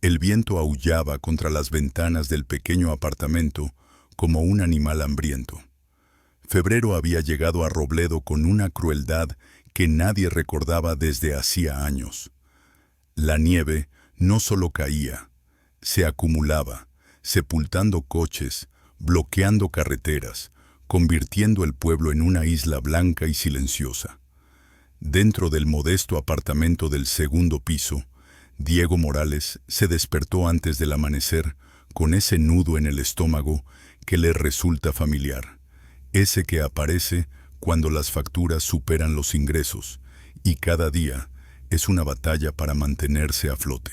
El viento aullaba contra las ventanas del pequeño apartamento como un animal hambriento. Febrero había llegado a Robledo con una crueldad que nadie recordaba desde hacía años. La nieve no solo caía, se acumulaba, sepultando coches, bloqueando carreteras, convirtiendo el pueblo en una isla blanca y silenciosa. Dentro del modesto apartamento del segundo piso, Diego Morales se despertó antes del amanecer con ese nudo en el estómago que le resulta familiar, ese que aparece cuando las facturas superan los ingresos y cada día es una batalla para mantenerse a flote.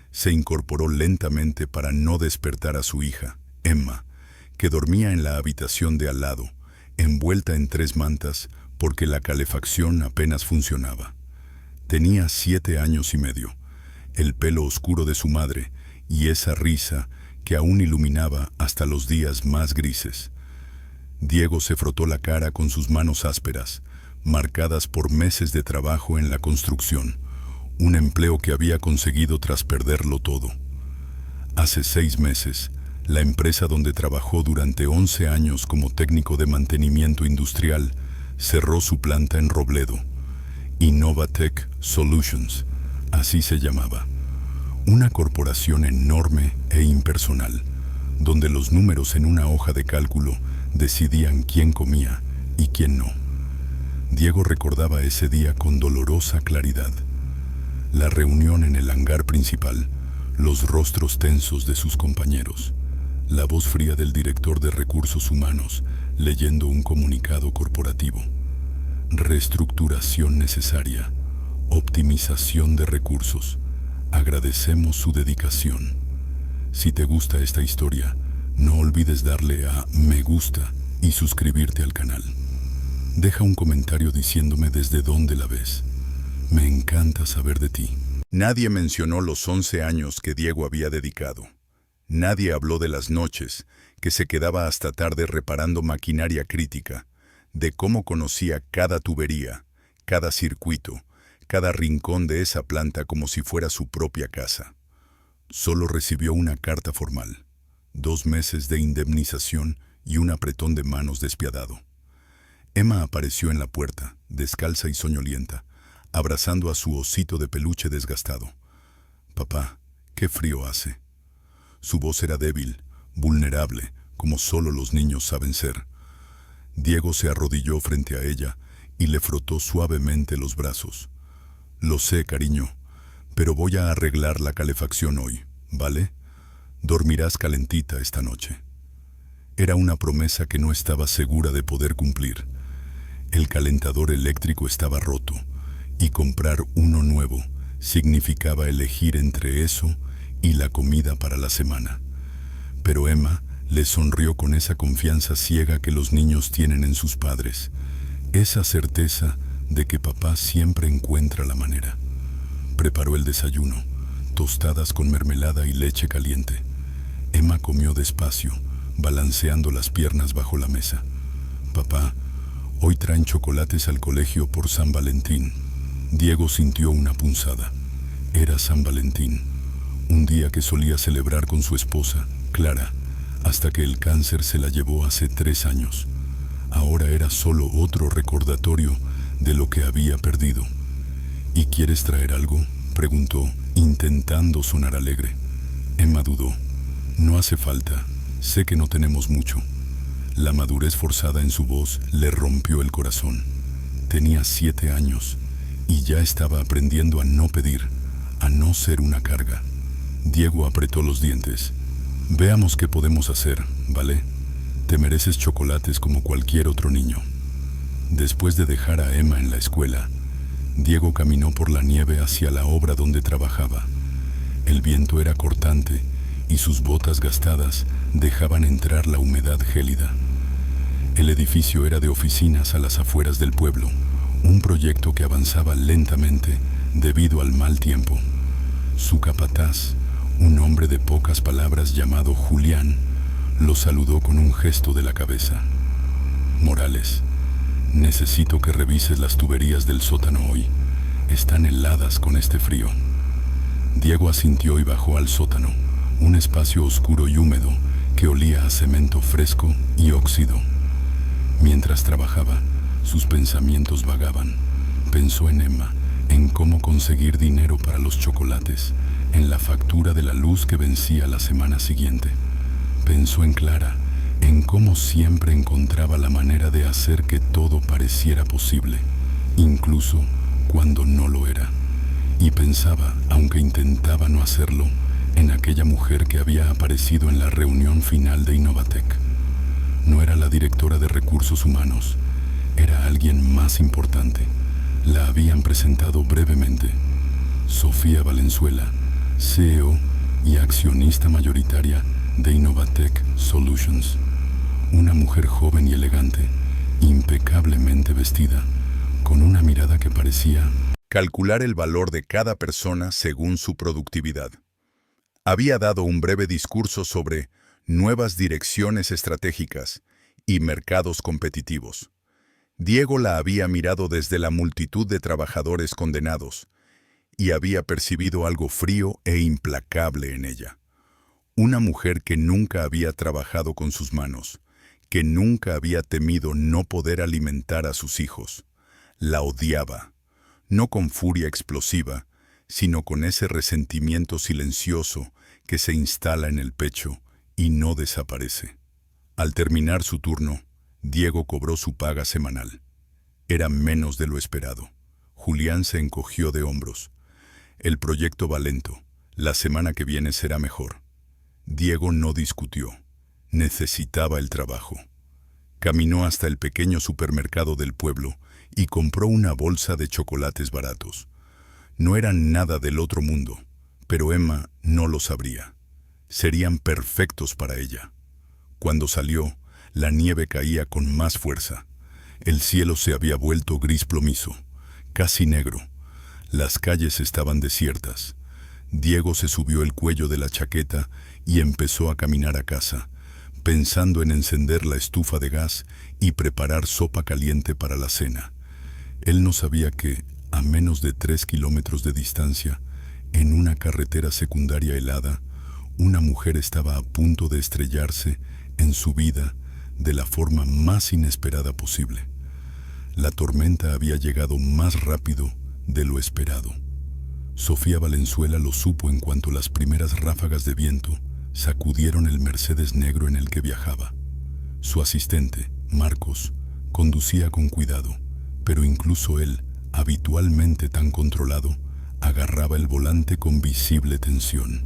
Se incorporó lentamente para no despertar a su hija, Emma, que dormía en la habitación de al lado, envuelta en 3 mantas porque la calefacción apenas funcionaba. Tenía 7 años y medio, el pelo oscuro de su madre y esa risa que aún iluminaba hasta los días más grises. Diego se frotó la cara con sus manos ásperas, marcadas por meses de trabajo en la construcción, un empleo que había conseguido tras perderlo todo. Hace 6 meses, la empresa donde trabajó durante 11 años como técnico de mantenimiento industrial cerró su planta en Robledo. Innovatech Solutions, así se llamaba. Una corporación enorme e impersonal, donde los números en una hoja de cálculo decidían quién comía y quién no. Diego recordaba ese día con dolorosa claridad. La reunión en el hangar principal, los rostros tensos de sus compañeros, la voz fría del director de recursos humanos leyendo un comunicado corporativo. Reestructuración necesaria, optimización de recursos. Agradecemos su dedicación. Si te gusta esta historia, no olvides darle a me gusta y suscribirte al canal. Deja un comentario diciéndome desde dónde la ves. Me encanta saber de ti. Nadie mencionó los 11 años que Diego había dedicado. Nadie habló de las noches, que se quedaba hasta tarde reparando maquinaria crítica, de cómo conocía cada tubería, cada circuito, cada rincón de esa planta como si fuera su propia casa. Solo recibió una carta formal, 2 meses de indemnización y un apretón de manos despiadado. Emma apareció en la puerta, descalza y soñolienta, abrazando a su osito de peluche desgastado. «Papá, qué frío hace». Su voz era débil, vulnerable, como solo los niños saben ser. Diego se arrodilló frente a ella y le frotó suavemente los brazos. «Lo sé, cariño, pero voy a arreglar la calefacción hoy, ¿vale? Dormirás calentita esta noche». Era una promesa que no estaba segura de poder cumplir. El calentador eléctrico estaba roto, y comprar uno nuevo significaba elegir entre eso y la comida para la semana. Pero Emma le sonrió con esa confianza ciega que los niños tienen en sus padres, esa certeza de que papá siempre encuentra la manera. Preparó el desayuno, tostadas con mermelada y leche caliente. Emma comió despacio, balanceando las piernas bajo la mesa. «Papá, hoy traen chocolates al colegio por San Valentín». Diego sintió una punzada. Era San Valentín, un día que solía celebrar con su esposa, Clara, hasta que el cáncer se la llevó hace 3 años. Ahora era solo otro recordatorio de lo que había perdido. «¿Y quieres traer algo?», preguntó, intentando sonar alegre. Emma dudó. «No hace falta, sé que no tenemos mucho». La madurez forzada en su voz le rompió el corazón. Tenía 7 años y ya estaba aprendiendo a no pedir, a no ser una carga. Diego apretó los dientes. «Veamos qué podemos hacer, ¿vale? Te mereces chocolates como cualquier otro niño». Después de dejar a Emma en la escuela, Diego caminó por la nieve hacia la obra donde trabajaba. El viento era cortante y sus botas gastadas dejaban entrar la humedad gélida. El edificio era de oficinas a las afueras del pueblo, un proyecto que avanzaba lentamente debido al mal tiempo. Su capataz, un hombre de pocas palabras llamado Julián, lo saludó con un gesto de la cabeza. «Morales, necesito que revises las tuberías del sótano hoy. Están heladas con este frío». Diego asintió y bajó al sótano, un espacio oscuro y húmedo que olía a cemento fresco y óxido. Mientras trabajaba, sus pensamientos vagaban. Pensó en Emma, en cómo conseguir dinero para los chocolates, en la factura de la luz que vencía la semana siguiente. Pensó en Clara, en cómo siempre encontraba la manera de hacer que todo pareciera posible, incluso cuando no lo era. Y pensaba, aunque intentaba no hacerlo, en aquella mujer que había aparecido en la reunión final de Innovatec. No era la directora de recursos humanos, era alguien más importante. La habían presentado brevemente. Sofía Valenzuela, CEO y accionista mayoritaria de Innovatec Solutions. Una mujer joven y elegante, impecablemente vestida, con una mirada que parecía calcular el valor de cada persona según su productividad. Había dado un breve discurso sobre nuevas direcciones estratégicas y mercados competitivos. Diego la había mirado desde la multitud de trabajadores condenados y había percibido algo frío e implacable en ella. Una mujer que nunca había trabajado con sus manos, que nunca había temido no poder alimentar a sus hijos. La odiaba, no con furia explosiva, sino con ese resentimiento silencioso que se instala en el pecho y no desaparece. Al terminar su turno, Diego cobró su paga semanal. Era menos de lo esperado. Julián se encogió de hombros. El proyecto va lento. La semana que viene será mejor. Diego no discutió. Necesitaba el trabajo. Caminó hasta el pequeño supermercado del pueblo y compró una bolsa de chocolates baratos. No eran nada del otro mundo, pero Emma no lo sabría. Serían perfectos para ella. Cuando salió, la nieve caía con más fuerza. El cielo se había vuelto gris plomizo, casi negro. Las calles estaban desiertas. Diego se subió el cuello de la chaqueta y empezó a caminar a casa, pensando en encender la estufa de gas y preparar sopa caliente para la cena. Él no sabía que, a menos de 3 kilómetros de distancia, en una carretera secundaria helada, una mujer estaba a punto de estrellarse en su vida de la forma más inesperada posible. La tormenta había llegado más rápido de lo esperado. Sofía Valenzuela lo supo en cuanto las primeras ráfagas de viento sacudieron el Mercedes negro en el que viajaba. Su asistente, Marcos, conducía con cuidado, pero incluso él, habitualmente tan controlado, agarraba el volante con visible tensión.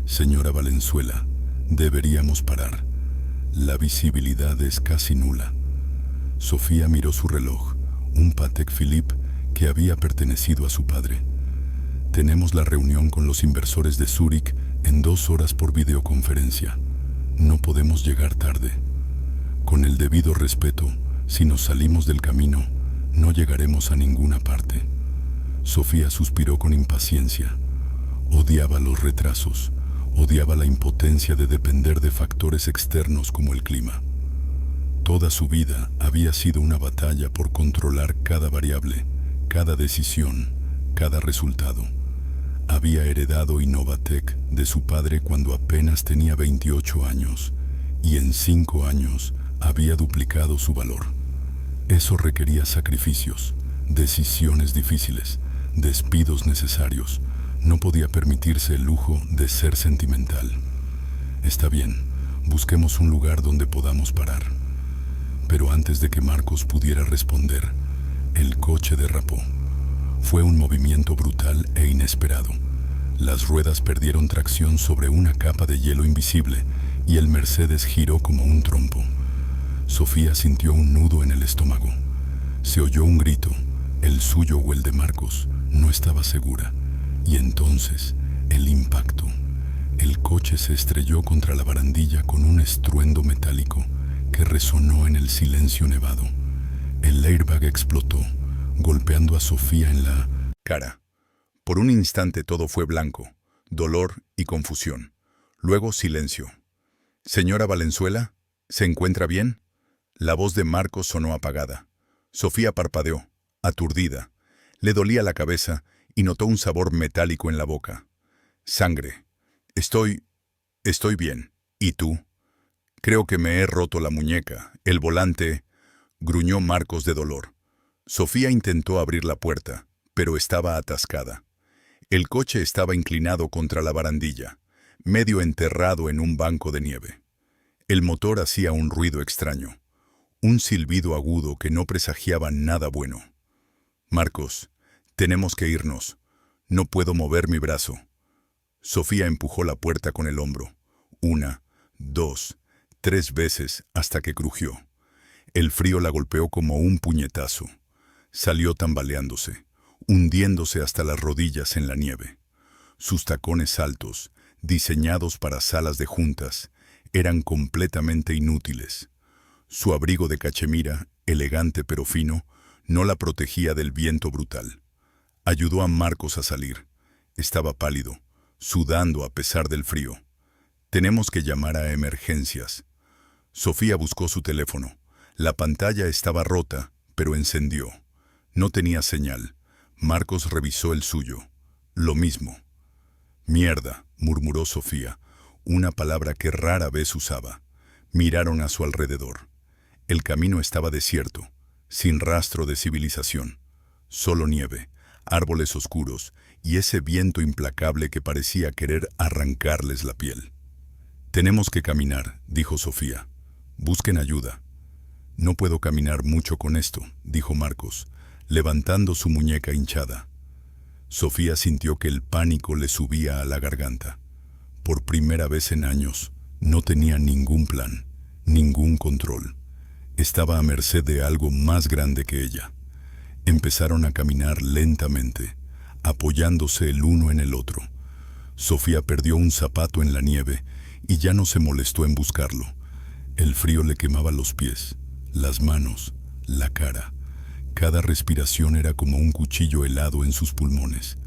Señora Valenzuela, deberíamos parar. La visibilidad es casi nula. Sofía miró su reloj, un Patek Philippe que había pertenecido a su padre. Tenemos la reunión con los inversores de Zúrich en 2 horas por videoconferencia. No podemos llegar tarde. Con el debido respeto, si nos salimos del camino, no llegaremos a ninguna parte. Sofía suspiró con impaciencia. Odiaba los retrasos. Odiaba la impotencia de depender de factores externos como el clima. Toda su vida había sido una batalla por controlar cada variable, cada decisión, cada resultado. Había heredado Innovatec de su padre cuando apenas tenía 28 años y en 5 años había duplicado su valor. Eso requería sacrificios, decisiones difíciles, despidos necesarios. No podía permitirse el lujo de ser sentimental. Está bien, busquemos un lugar donde podamos parar. Pero antes de que Marcos pudiera responder, el coche derrapó. Fue un movimiento brutal e inesperado. Las ruedas perdieron tracción sobre una capa de hielo invisible y el Mercedes giró como un trompo. Sofía sintió un nudo en el estómago. Se oyó un grito, el suyo o el de Marcos, no estaba segura. Y entonces, el impacto. El coche se estrelló contra la barandilla con un estruendo metálico que resonó en el silencio nevado. El airbag explotó, golpeando a Sofía en la cara. Por un instante todo fue blanco, dolor y confusión. Luego silencio. «Señora Valenzuela, ¿se encuentra bien?» La voz de Marcos sonó apagada. Sofía parpadeó, aturdida. Le dolía la cabeza y notó un sabor metálico en la boca. Sangre. Estoy bien. ¿Y tú? Creo que me he roto la muñeca. El volante, gruñó Marcos de dolor. Sofía intentó abrir la puerta, pero estaba atascada. El coche estaba inclinado contra la barandilla, medio enterrado en un banco de nieve. El motor hacía un ruido extraño, un silbido agudo que no presagiaba nada bueno. Marcos, tenemos que irnos. No puedo mover mi brazo. Sofía empujó la puerta con el hombro. 1, 2, 3 veces hasta que crujió. El frío la golpeó como un puñetazo. Salió tambaleándose, hundiéndose hasta las rodillas en la nieve. Sus tacones altos, diseñados para salas de juntas, eran completamente inútiles. Su abrigo de cachemira, elegante pero fino, no la protegía del viento brutal. Ayudó a Marcos a salir. Estaba pálido, sudando a pesar del frío. Tenemos que llamar a emergencias. Sofía buscó su teléfono. La pantalla estaba rota, pero encendió. No tenía señal. Marcos revisó el suyo. Lo mismo. Mierda, murmuró Sofía, una palabra que rara vez usaba. Miraron a su alrededor. El camino estaba desierto, sin rastro de civilización. Solo nieve, árboles oscuros y ese viento implacable que parecía querer arrancarles la piel. Tenemos que caminar, dijo Sofía. Busquen ayuda. No puedo caminar mucho con esto, dijo Marcos, levantando su muñeca hinchada. Sofía sintió que el pánico le subía a la garganta. Por primera vez en años, no tenía ningún plan, ningún control. Estaba a merced de algo más grande que ella. Empezaron a caminar lentamente, apoyándose el uno en el otro. Sofía perdió un zapato en la nieve y ya no se molestó en buscarlo. El frío le quemaba los pies, las manos, la cara. Cada respiración era como un cuchillo helado en sus pulmones.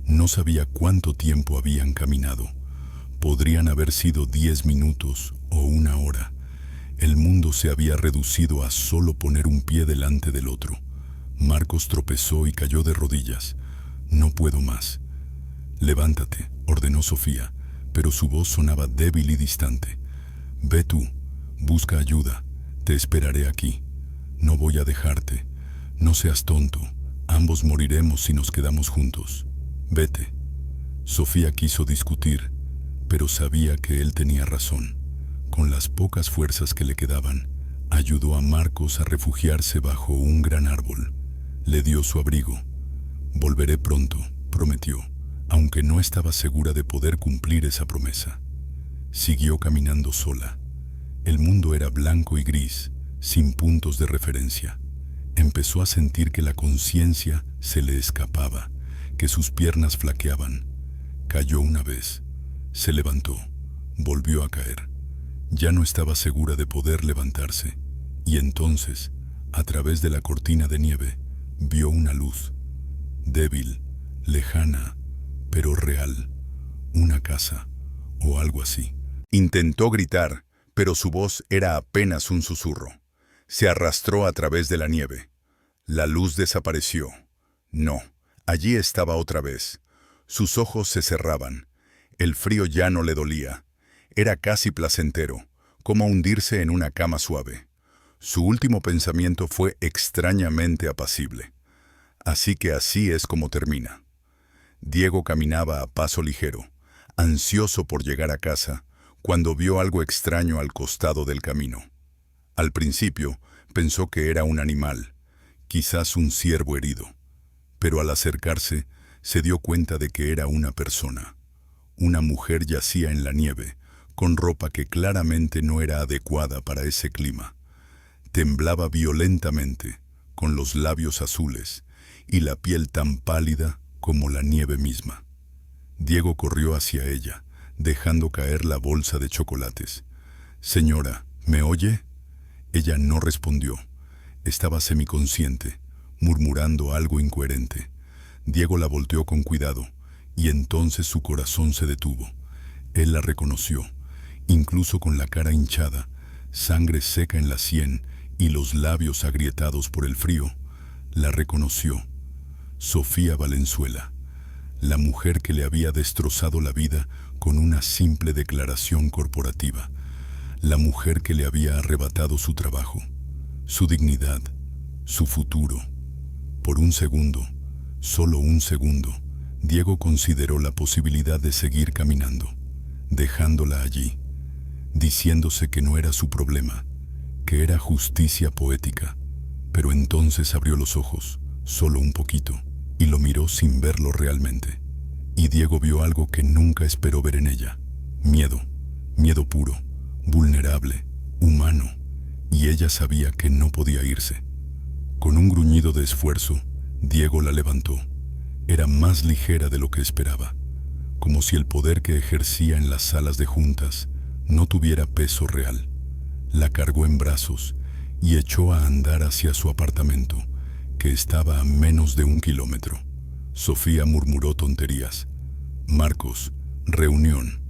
No sabía cuánto tiempo habían caminado. Podrían haber sido 10 minutos o 1 hora. El mundo se había reducido a solo poner un pie delante del otro. Marcos tropezó y cayó de rodillas. No puedo más. Levántate, ordenó Sofía, pero su voz sonaba débil y distante. Ve tú, busca ayuda, te esperaré aquí. No voy a dejarte. No seas tonto, ambos moriremos si nos quedamos juntos. Vete. Sofía quiso discutir, pero sabía que él tenía razón. Con las pocas fuerzas que le quedaban, ayudó a Marcos a refugiarse bajo un gran árbol. Le dio su abrigo. Volveré pronto, prometió, aunque no estaba segura de poder cumplir esa promesa. Siguió caminando sola. El mundo era blanco y gris, sin puntos de referencia. Empezó a sentir que la conciencia se le escapaba, que sus piernas flaqueaban. Cayó una vez, se levantó, volvió a caer. Ya no estaba segura de poder levantarse, y entonces, a través de la cortina de nieve, vio una luz, débil, lejana, pero real, una casa o algo así. Intentó gritar, pero su voz era apenas un susurro. Se arrastró a través de la nieve. La luz desapareció. No, allí estaba otra vez. Sus ojos se cerraban. El frío ya no le dolía. Era casi placentero, como hundirse en una cama suave. Su último pensamiento fue extrañamente apacible. Así que así es como termina. Diego caminaba a paso ligero, ansioso por llegar a casa, cuando vio algo extraño al costado del camino. Al principio, pensó que era un animal, quizás un ciervo herido, pero al acercarse, se dio cuenta de que era una persona. Una mujer yacía en la nieve, con ropa que claramente no era adecuada para ese clima. Temblaba violentamente, con los labios azules, y la piel tan pálida como la nieve misma. Diego corrió hacia ella, dejando caer la bolsa de chocolates. «Señora, ¿me oye?» Ella no respondió. Estaba semiconsciente, murmurando algo incoherente. Diego la volteó con cuidado, y entonces su corazón se detuvo. Él la reconoció, incluso con la cara hinchada, sangre seca en la sien y los labios agrietados por el frío. La reconoció. Sofía Valenzuela, la mujer que le había destrozado la vida con una simple declaración corporativa, la mujer que le había arrebatado su trabajo, su dignidad, su futuro. Por un segundo, solo un segundo, Diego consideró la posibilidad de seguir caminando, dejándola allí, diciéndose que no era su problema, que era justicia poética. Pero entonces abrió los ojos, solo un poquito, y lo miró sin verlo realmente. Y Diego vio algo que nunca esperó ver en ella: miedo, miedo puro, vulnerable, humano, y ella sabía que no podía irse. Con un gruñido de esfuerzo, Diego la levantó. Era más ligera de lo que esperaba, como si el poder que ejercía en las salas de juntas no tuviera peso real. La cargó en brazos y echó a andar hacia su apartamento, que estaba a menos de 1 kilómetro. Sofía murmuró tonterías. Marcos, reunión.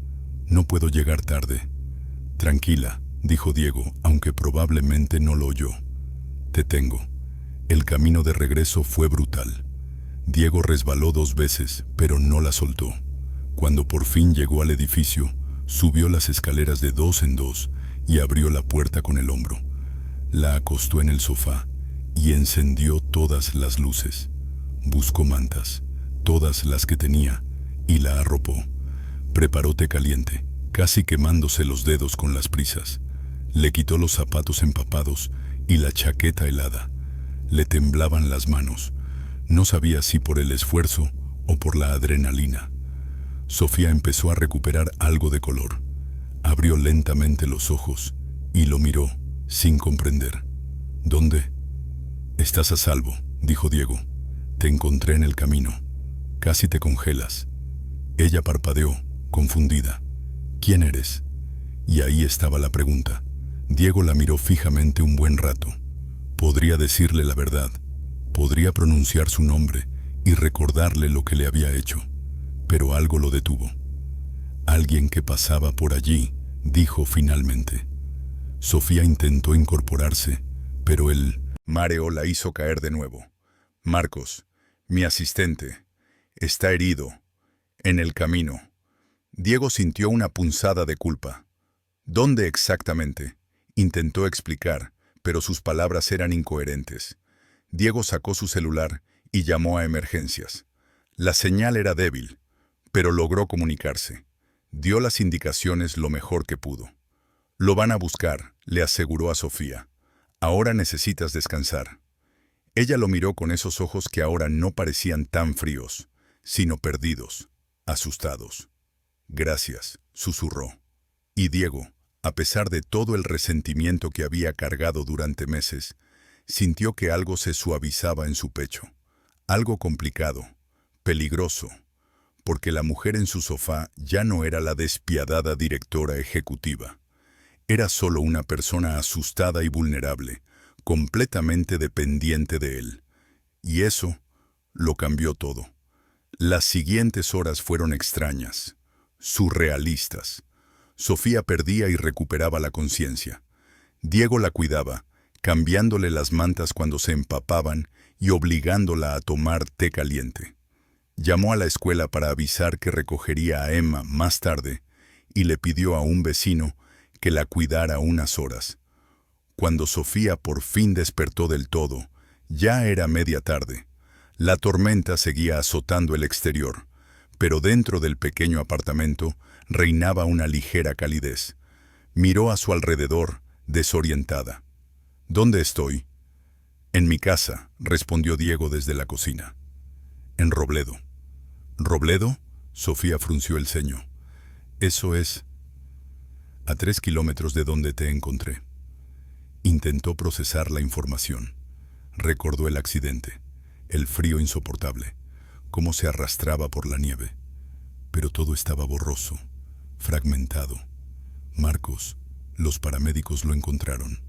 No puedo llegar tarde. Tranquila, dijo Diego, aunque probablemente no lo oyó. Te tengo. El camino de regreso fue brutal. Diego resbaló 2 veces, pero no la soltó. Cuando por fin llegó al edificio, subió las escaleras de 2 en 2 y abrió la puerta con el hombro. La acostó en el sofá y encendió todas las luces. Buscó mantas, todas las que tenía, y la arropó. Preparó té caliente, casi quemándose los dedos con las prisas. Le quitó los zapatos empapados y la chaqueta helada. Le temblaban las manos. No sabía si por el esfuerzo o por la adrenalina. Sofía empezó a recuperar algo de color. Abrió lentamente los ojos y lo miró, sin comprender. ¿Dónde? Estás a salvo, dijo Diego. Te encontré en el camino. Casi te congelas. Ella parpadeó, confundida. ¿Quién eres? Y ahí estaba la pregunta. Diego la miró fijamente un buen rato. Podría decirle la verdad. Podría pronunciar su nombre y recordarle lo que le había hecho. Pero algo lo detuvo. Alguien que pasaba por allí, dijo finalmente. Sofía intentó incorporarse, pero el mareo la hizo caer de nuevo. Marcos, mi asistente, está herido, en el camino. Diego sintió una punzada de culpa. ¿Dónde exactamente? Intentó explicar, pero sus palabras eran incoherentes. Diego sacó su celular y llamó a emergencias. La señal era débil, pero logró comunicarse. Dio las indicaciones lo mejor que pudo. Lo van a buscar, le aseguró a Sofía. Ahora necesitas descansar. Ella lo miró con esos ojos que ahora no parecían tan fríos, sino perdidos, asustados. Gracias, susurró. Y Diego, a pesar de todo el resentimiento que había cargado durante meses, sintió que algo se suavizaba en su pecho. Algo complicado, peligroso, porque la mujer en su sofá ya no era la despiadada directora ejecutiva. Era solo una persona asustada y vulnerable, completamente dependiente de él. Y eso lo cambió todo. Las siguientes horas fueron extrañas, surrealistas. Sofía perdía y recuperaba la conciencia. Diego la cuidaba, cambiándole las mantas cuando se empapaban y obligándola a tomar té caliente. Llamó a la escuela para avisar que recogería a Emma más tarde y le pidió a un vecino que la cuidara unas horas. Cuando Sofía por fin despertó del todo, ya era media tarde. La tormenta seguía azotando el exterior, pero dentro del pequeño apartamento reinaba una ligera calidez. Miró a su alrededor, desorientada. ¿Dónde estoy? En mi casa, respondió Diego desde la cocina. En Robledo. ¿Robledo? Sofía frunció el ceño. Eso es a 3 kilómetros de donde te encontré. Intentó procesar la información. Recordó el accidente, el frío insoportable, cómo se arrastraba por la nieve. Pero todo estaba borroso, fragmentado. Marcos, los paramédicos lo encontraron.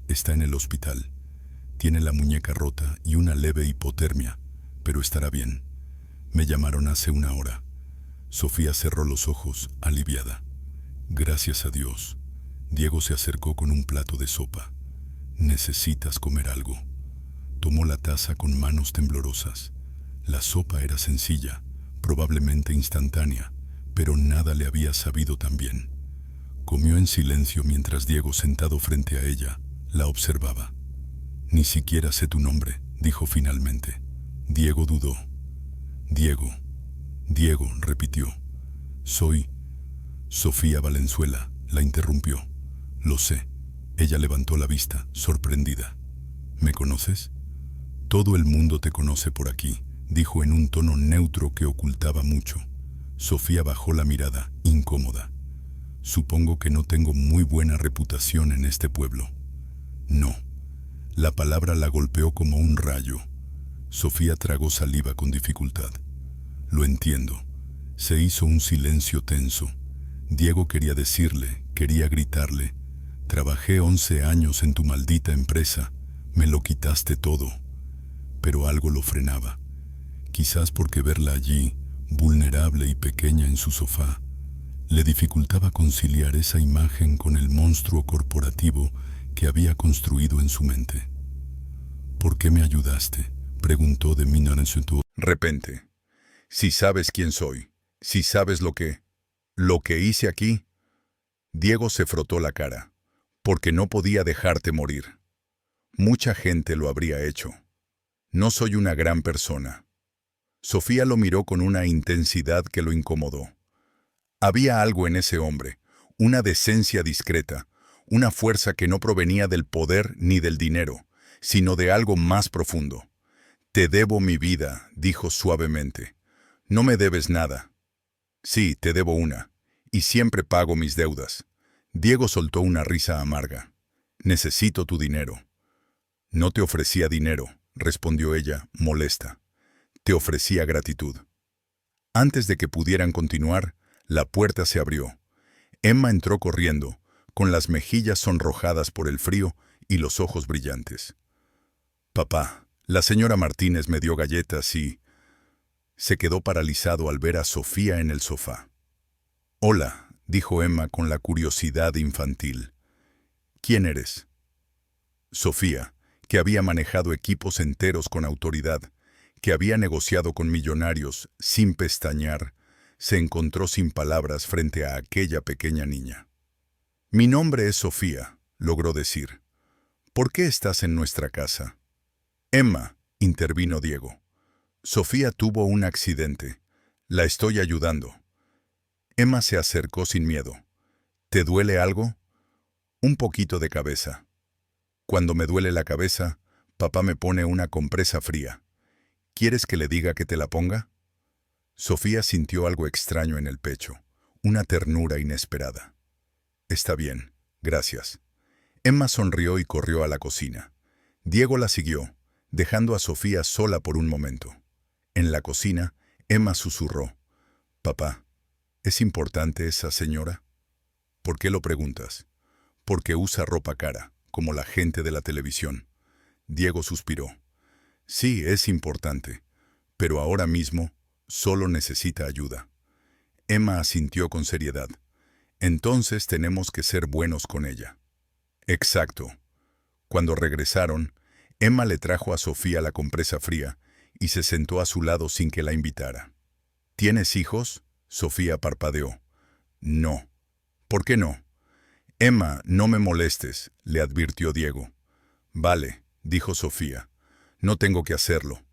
Está en el hospital. Tiene la muñeca rota y una leve hipotermia, pero estará bien. Me llamaron hace 1 hora. Sofía cerró los ojos, aliviada. Gracias a Dios. Diego se acercó con un plato de sopa. Necesitas comer algo. Tomó la taza con manos temblorosas. La sopa era sencilla, probablemente instantánea, pero nada le había sabido tan bien. Comió en silencio mientras Diego, sentado frente a ella, la observaba. «Ni siquiera sé tu nombre», dijo finalmente. Diego dudó. «Diego, Diego», repitió. «Soy Sofía Valenzuela», la interrumpió. «Lo sé». Ella levantó la vista, sorprendida. «¿Me conoces?» «Todo el mundo te conoce por aquí», dijo en un tono neutro que ocultaba mucho. Sofía bajó la mirada, incómoda. «Supongo que no tengo muy buena reputación en este pueblo». «No». La palabra la golpeó como un rayo. Sofía tragó saliva con dificultad. «Lo entiendo». Se hizo un silencio tenso. Diego quería decirle, quería gritarle: «Trabajé 11 años en tu maldita empresa, me lo quitaste todo». Pero algo lo frenaba. Quizás porque verla allí, vulnerable y pequeña en su sofá, le dificultaba conciliar esa imagen con el monstruo corporativo que había construido en su mente. «¿Por qué me ayudaste?», preguntó de repente. «Si sabes quién soy, si sabes lo que hice aquí». Diego se frotó la cara. «Porque no podía dejarte morir. Mucha gente lo habría hecho. No soy una gran persona». Sofía lo miró con una intensidad que lo incomodó. Había algo en ese hombre, una decencia discreta, una fuerza que no provenía del poder ni del dinero, sino de algo más profundo. «Te debo mi vida», dijo suavemente. «No me debes nada». «Sí, te debo una, y siempre pago mis deudas». Diego soltó una risa amarga. «Necesito tu dinero». «No te ofrecía dinero», respondió ella, molesta. «Te ofrecía gratitud». Antes de que pudieran continuar, la puerta se abrió. Emma entró corriendo, con las mejillas sonrojadas por el frío y los ojos brillantes. «Papá, la señora Martínez me dio galletas y...». Se quedó paralizado al ver a Sofía en el sofá. «Hola», dijo Emma con la curiosidad infantil. «¿Quién eres?» Sofía, que había manejado equipos enteros con autoridad, que había negociado con millonarios sin pestañear, se encontró sin palabras frente a aquella pequeña niña. «Mi nombre es Sofía», logró decir. «¿Por qué estás en nuestra casa?» «Emma», intervino Diego. «Sofía tuvo un accidente. La estoy ayudando». Emma se acercó sin miedo. «¿Te duele algo?» «Un poquito de cabeza». «Cuando me duele la cabeza, papá me pone una compresa fría. ¿Quieres que le diga que te la ponga?» Sofía sintió algo extraño en el pecho, una ternura inesperada. «Está bien, gracias». Emma sonrió y corrió a la cocina. Diego la siguió, dejando a Sofía sola por un momento. En la cocina, Emma susurró: «Papá, ¿es importante esa señora?» «¿Por qué lo preguntas?» «Porque usa ropa cara, como la gente de la televisión». Diego suspiró. «Sí, es importante, pero ahora mismo solo necesita ayuda». Emma asintió con seriedad. «Entonces tenemos que ser buenos con ella». «Exacto». Cuando regresaron, Emma le trajo a Sofía la compresa fría y se sentó a su lado sin que la invitara. «¿Tienes hijos?» Sofía parpadeó. «No». «¿Por qué no?» «Emma, no me molestes», le advirtió Diego. «Vale», dijo Sofía. «No tengo que hacerlo.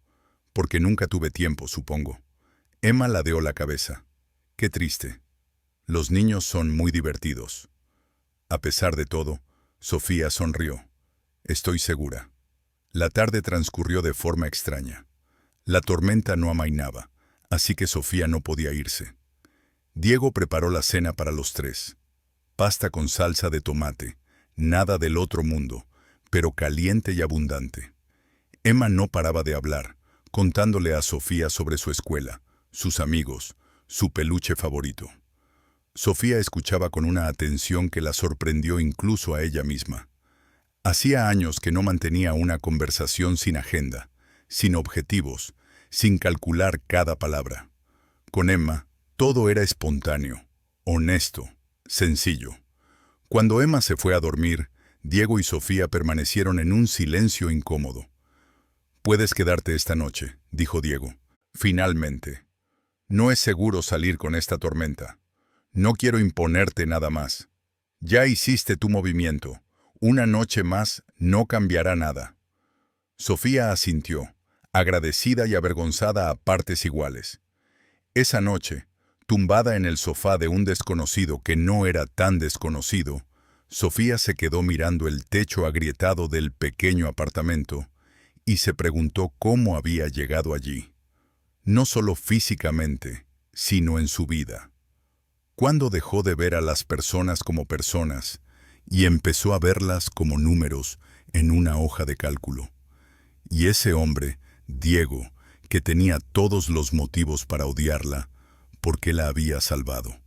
Porque nunca tuve tiempo, supongo». Emma ladeó la cabeza. «Qué triste. Los niños son muy divertidos». A pesar de todo, Sofía sonrió. «Estoy segura». La tarde transcurrió de forma extraña. La tormenta no amainaba, así que Sofía no podía irse. Diego preparó la cena para los tres. Pasta con salsa de tomate, nada del otro mundo, pero caliente y abundante. Emma no paraba de hablar, contándole a Sofía sobre su escuela, sus amigos, su peluche favorito. Sofía escuchaba con una atención que la sorprendió incluso a ella misma. Hacía años que no mantenía una conversación sin agenda, sin objetivos, sin calcular cada palabra. Con Emma, todo era espontáneo, honesto, sencillo. Cuando Emma se fue a dormir, Diego y Sofía permanecieron en un silencio incómodo. «Puedes quedarte esta noche», dijo Diego. «Finalmente». No es seguro salir con esta tormenta. No quiero imponerte nada más. Ya hiciste tu movimiento. Una noche más no cambiará nada. Sofía asintió, agradecida y avergonzada a partes iguales. Esa noche, tumbada en el sofá de un desconocido que no era tan desconocido, Sofía se quedó mirando el techo agrietado del pequeño apartamento y se preguntó cómo había llegado allí. No solo físicamente, sino en su vida. ¿Cuándo dejó de ver a las personas como personas y empezó a verlas como números en una hoja de cálculo? Y ese hombre, Diego, que tenía todos los motivos para odiarla, ¿por qué la había salvado?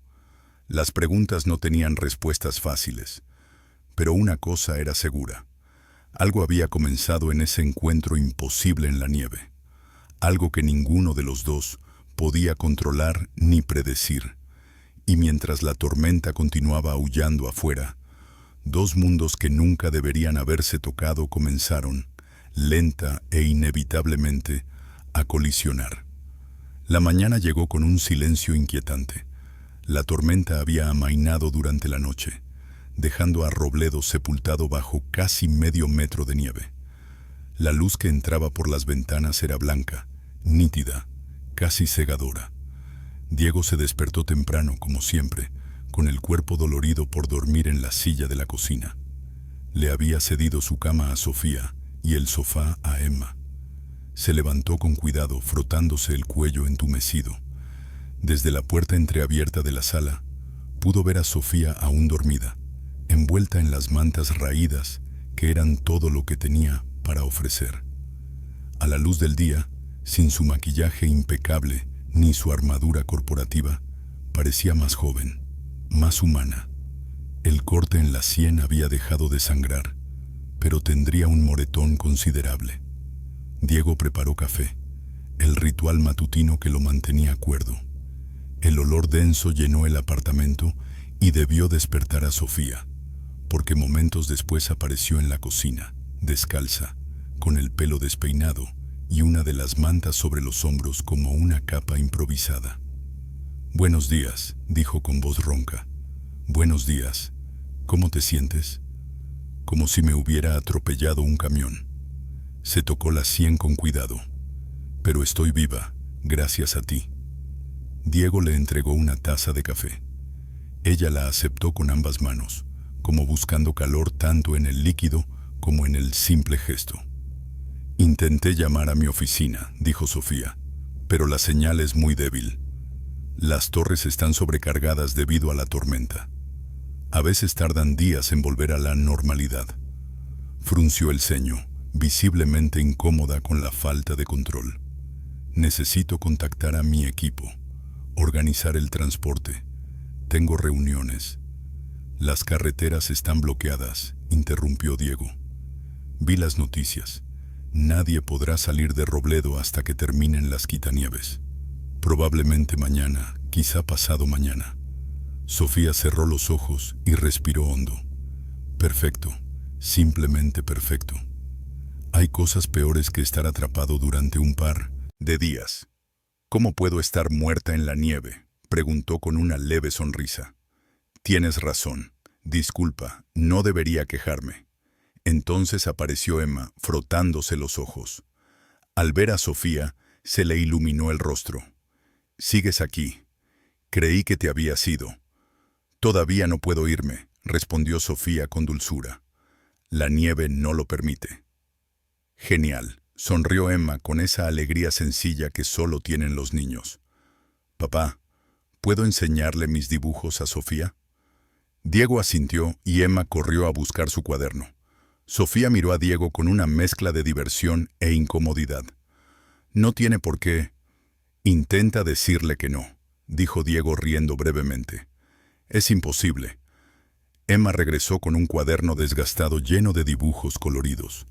Las preguntas no tenían respuestas fáciles, pero una cosa era segura. Algo había comenzado en ese encuentro imposible en la nieve. Algo que ninguno de los dos podía controlar ni predecir. Y mientras la tormenta continuaba aullando afuera, dos mundos que nunca deberían haberse tocado comenzaron, lenta e inevitablemente, a colisionar. La mañana llegó con un silencio inquietante. La tormenta había amainado durante la noche, dejando a Robledo sepultado bajo casi medio metro de nieve. La luz que entraba por las ventanas era blanca, nítida, casi cegadora. Diego se despertó temprano, como siempre, con el cuerpo dolorido por dormir en la silla de la cocina. Le había cedido su cama a Sofía y el sofá a Emma. Se levantó con cuidado, frotándose el cuello entumecido. Desde la puerta entreabierta de la sala, pudo ver a Sofía aún dormida, envuelta en las mantas raídas que eran todo lo que tenía para ofrecer. A la luz del día, sin su maquillaje impecable ni su armadura corporativa, parecía más joven, más humana. El corte en la sien había dejado de sangrar, pero tendría un moretón considerable. Diego preparó café, el ritual matutino que lo mantenía cuerdo. El olor denso llenó el apartamento y debió despertar a Sofía, porque momentos después apareció en la cocina, descalza, con el pelo despeinado y una de las mantas sobre los hombros como una capa improvisada. «Buenos días», dijo con voz ronca. «Buenos días. ¿Cómo te sientes?» Como si me hubiera atropellado un camión. Se tocó la sien con cuidado. «Pero estoy viva, gracias a ti». Diego le entregó una taza de café. Ella la aceptó con ambas manos, como buscando calor tanto en el líquido como en el simple gesto. «Intenté llamar a mi oficina», dijo Sofía, «pero la señal es muy débil. Las torres están sobrecargadas debido a la tormenta. A veces tardan días en volver a la normalidad». Frunció el ceño, visiblemente incómoda con la falta de control. «Necesito contactar a mi equipo, organizar el transporte. Tengo reuniones». «Las carreteras están bloqueadas», interrumpió Diego. «Vi las noticias. Nadie podrá salir de Robledo hasta que terminen las quitanieves. Probablemente mañana, quizá pasado mañana». Sofía cerró los ojos y respiró hondo. «Perfecto, simplemente perfecto. Hay cosas peores que estar atrapado durante un par de días». «¿Cómo puedo estar muerta en la nieve?», preguntó con una leve sonrisa. «Tienes razón. Disculpa, no debería quejarme». Entonces apareció Emma, frotándose los ojos. Al ver a Sofía, se le iluminó el rostro. «¿Sigues aquí? Creí que te habías ido». «Todavía no puedo irme», respondió Sofía con dulzura. «La nieve no lo permite». «Genial», sonrió Emma con esa alegría sencilla que solo tienen los niños. «Papá, ¿puedo enseñarle mis dibujos a Sofía?». Diego asintió y Emma corrió a buscar su cuaderno. Sofía miró a Diego con una mezcla de diversión e incomodidad. «No tiene por qué». «Intenta decirle que no», dijo Diego riendo brevemente. «Es imposible». Emma regresó con un cuaderno desgastado lleno de dibujos coloridos.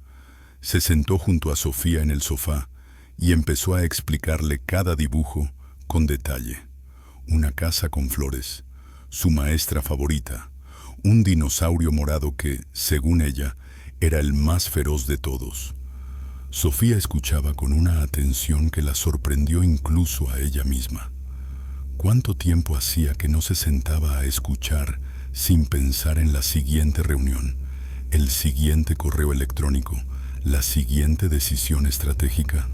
Se sentó junto a Sofía en el sofá y empezó a explicarle cada dibujo con detalle. Una casa con flores, su maestra favorita, un dinosaurio morado que, según ella, era el más feroz de todos. Sofía escuchaba con una atención que la sorprendió incluso a ella misma. ¿Cuánto tiempo hacía que no se sentaba a escuchar sin pensar en la siguiente reunión, el siguiente correo electrónico, la siguiente decisión estratégica?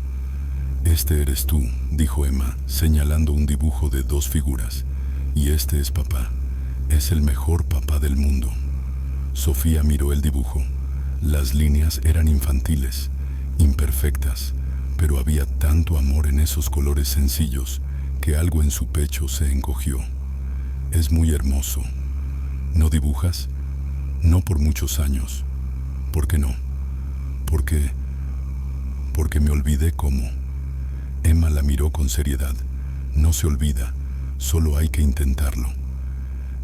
Este eres tú, dijo Emma, señalando un dibujo de dos figuras. Y este es papá. Es el mejor papá del mundo. Sofía miró el dibujo. Las líneas eran infantiles, imperfectas, pero había tanto amor en esos colores sencillos que algo en su pecho se encogió. Es muy hermoso. ¿No dibujas? No por muchos años. ¿Por qué no? Porque me olvidé cómo. Emma la miró con seriedad. No se olvida, solo hay que intentarlo.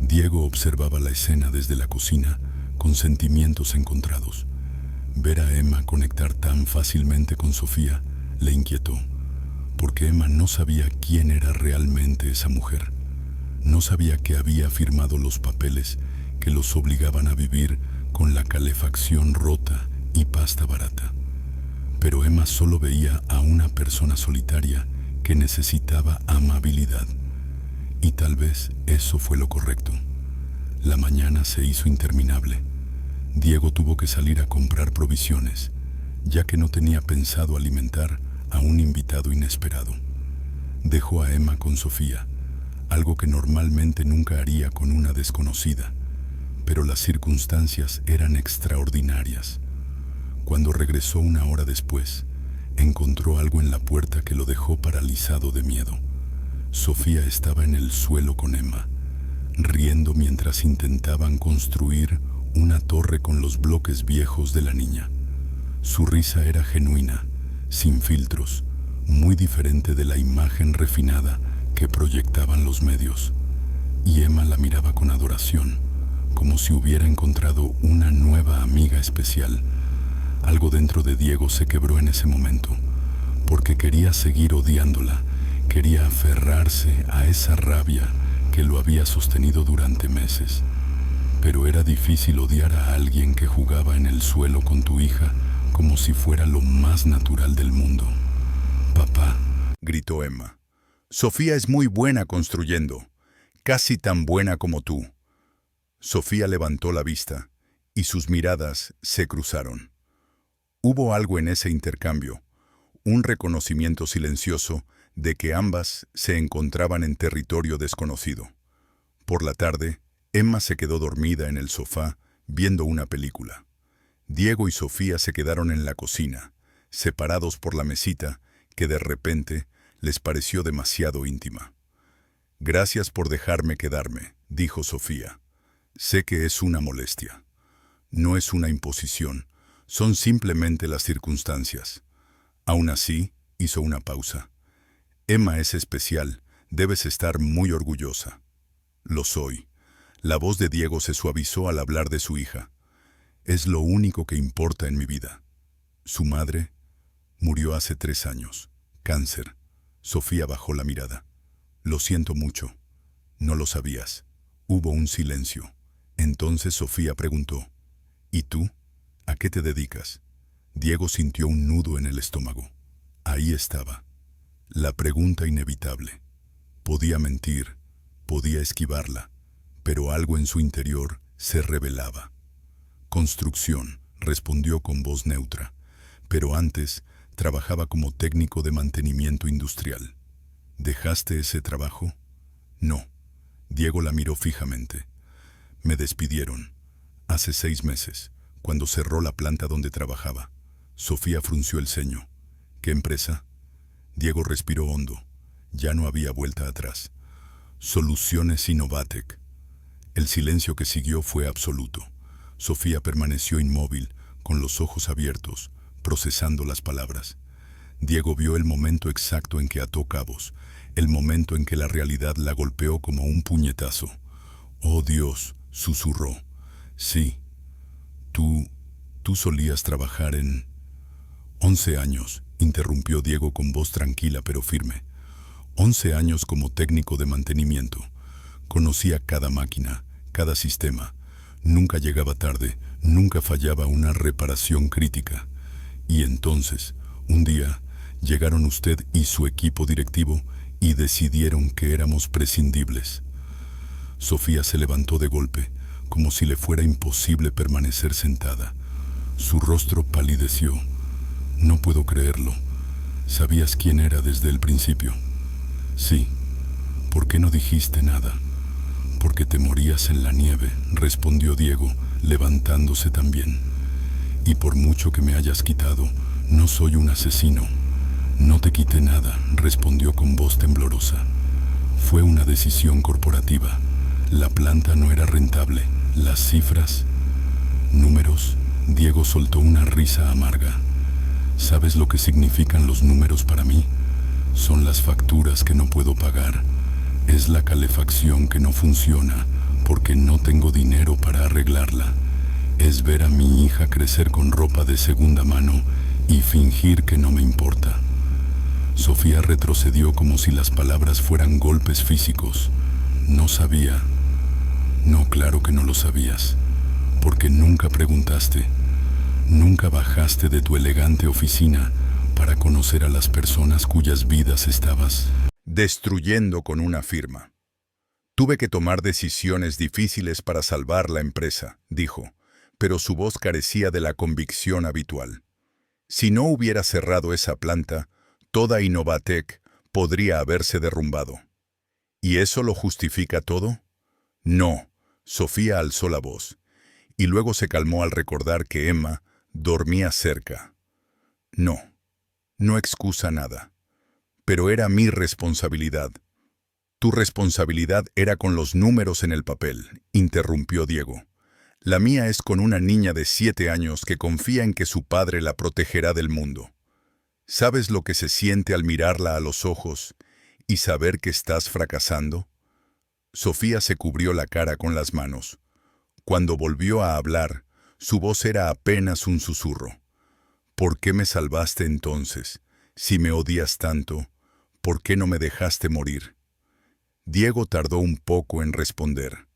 Diego observaba la escena desde la cocina con sentimientos encontrados. Ver a Emma conectar tan fácilmente con Sofía le inquietó, porque Emma no sabía quién era realmente esa mujer. No sabía que había firmado los papeles que los obligaban a vivir con la calefacción rota y pasta barata. Pero Emma solo veía a una persona solitaria que necesitaba amabilidad. Y tal vez eso fue lo correcto. La mañana se hizo interminable. Diego tuvo que salir a comprar provisiones, ya que no tenía pensado alimentar a un invitado inesperado. Dejó a Emma con Sofía, algo que normalmente nunca haría con una desconocida, pero las circunstancias eran extraordinarias. Cuando regresó una hora después, encontró algo en la puerta que lo dejó paralizado de miedo. Sofía estaba en el suelo con Emma, riendo mientras intentaban construir una torre con los bloques viejos de la niña. Su risa era genuina, sin filtros, muy diferente de la imagen refinada que proyectaban los medios. Y Emma la miraba con adoración, como si hubiera encontrado una nueva amiga especial. Algo dentro de Diego se quebró en ese momento, porque quería seguir odiándola, quería aferrarse a esa rabia que lo había sostenido durante meses. Pero era difícil odiar a alguien que jugaba en el suelo con tu hija como si fuera lo más natural del mundo. Papá, gritó Emma. Sofía es muy buena construyendo, casi tan buena como tú. Sofía levantó la vista y sus miradas se cruzaron. Hubo algo en ese intercambio, un reconocimiento silencioso de que ambas se encontraban en territorio desconocido. Por la tarde, Emma se quedó dormida en el sofá viendo una película. Diego y Sofía se quedaron en la cocina, separados por la mesita que de repente les pareció demasiado íntima. Gracias por dejarme quedarme, dijo Sofía. Sé que es una molestia. No es una imposición, son simplemente las circunstancias. Aún así, hizo una pausa. Emma es especial, debes estar muy orgullosa. Lo soy. La voz de Diego se suavizó al hablar de su hija. Es lo único que importa en mi vida. Su madre murió hace 3 años. Cáncer. Sofía bajó la mirada. Lo siento mucho. No lo sabías. Hubo un silencio. Entonces Sofía preguntó, ¿y tú? ¿A qué te dedicas? Diego sintió un nudo en el estómago. Ahí estaba. La pregunta inevitable. Podía mentir, podía esquivarla, pero algo en su interior se revelaba. Construcción, respondió con voz neutra, pero antes trabajaba como técnico de mantenimiento industrial. ¿Dejaste ese trabajo? No. Diego la miró fijamente. Me despidieron. Hace 6 meses, cuando cerró la planta donde trabajaba. Sofía frunció el ceño. ¿Qué empresa? Diego respiró hondo. Ya no había vuelta atrás. Soluciones Innovatec. El silencio que siguió fue absoluto. Sofía permaneció inmóvil, con los ojos abiertos, procesando las palabras. Diego vio el momento exacto en que ató cabos, el momento en que la realidad la golpeó como un puñetazo. «Oh Dios», susurró. «Sí, tú solías trabajar en...» 11 años, interrumpió Diego con voz tranquila pero firme. 11 años como técnico de mantenimiento. Conocía cada máquina, cada sistema. Nunca llegaba tarde, nunca fallaba una reparación crítica. Y entonces, un día, llegaron usted y su equipo directivo y decidieron que éramos prescindibles. Sofía se levantó de golpe, como si le fuera imposible permanecer sentada. Su rostro palideció. No puedo creerlo. ¿Sabías quién era desde el principio? Sí. ¿Por qué no dijiste nada? Porque te morías en la nieve, respondió Diego, levantándose también. Y por mucho que me hayas quitado, no soy un asesino. No te quité nada, respondió con voz temblorosa. Fue una decisión corporativa. La planta no era rentable. Las cifras, números. Diego soltó una risa amarga. ¿Sabes lo que significan los números para mí? Son las facturas que no puedo pagar. Es la calefacción que no funciona porque no tengo dinero para arreglarla. Es ver a mi hija crecer con ropa de segunda mano y fingir que no me importa. Sofía retrocedió como si las palabras fueran golpes físicos. No sabía. No, claro que no lo sabías, porque nunca preguntaste. Nunca bajaste de tu elegante oficina para conocer a las personas cuyas vidas estabas destruyendo con una firma. Tuve que tomar decisiones difíciles para salvar la empresa, dijo, pero su voz carecía de la convicción habitual. Si no hubiera cerrado esa planta, toda Innovatec podría haberse derrumbado. ¿Y eso lo justifica todo? No, Sofía alzó la voz, y luego se calmó al recordar que Emma dormía cerca. No, no excusa nada. Pero era mi responsabilidad. Tu responsabilidad era con los números en el papel, interrumpió Diego. La mía es con una niña de 7 años que confía en que su padre la protegerá del mundo. ¿Sabes lo que se siente al mirarla a los ojos y saber que estás fracasando? Sofía se cubrió la cara con las manos. Cuando volvió a hablar, su voz era apenas un susurro. ¿Por qué me salvaste entonces? Si me odias tanto, ¿por qué no me dejaste morir? Diego tardó un poco en responder.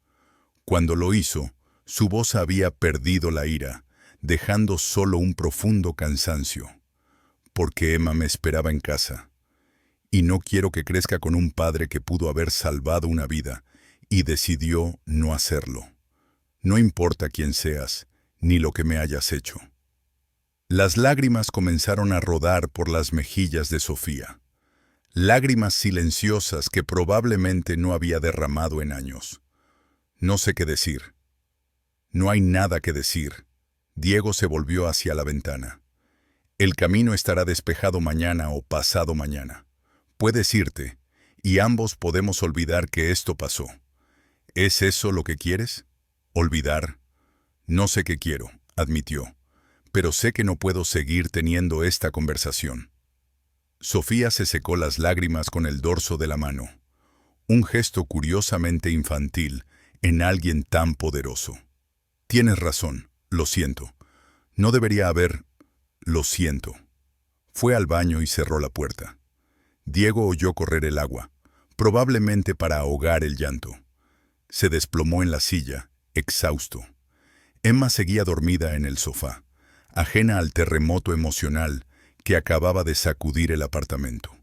Cuando lo hizo, su voz había perdido la ira, dejando solo un profundo cansancio. Porque Emma me esperaba en casa. Y no quiero que crezca con un padre que pudo haber salvado una vida y decidió no hacerlo. No importa quién seas, ni lo que me hayas hecho. Las lágrimas comenzaron a rodar por las mejillas de Sofía. Lágrimas silenciosas que probablemente no había derramado en años. No sé qué decir. No hay nada que decir. Diego se volvió hacia la ventana. El camino estará despejado mañana o pasado mañana. Puedes irte, y ambos podemos olvidar que esto pasó. ¿Es eso lo que quieres? ¿Olvidar? No sé qué quiero, admitió, pero sé que no puedo seguir teniendo esta conversación. Sofía se secó las lágrimas con el dorso de la mano, un gesto curiosamente infantil en alguien tan poderoso. Tienes razón, lo siento. No debería haber... Lo siento. Fue al baño y cerró la puerta. Diego oyó correr el agua, probablemente para ahogar el llanto. Se desplomó en la silla, exhausto. Emma seguía dormida en el sofá, ajena al terremoto emocional que acababa de sacudir el apartamento.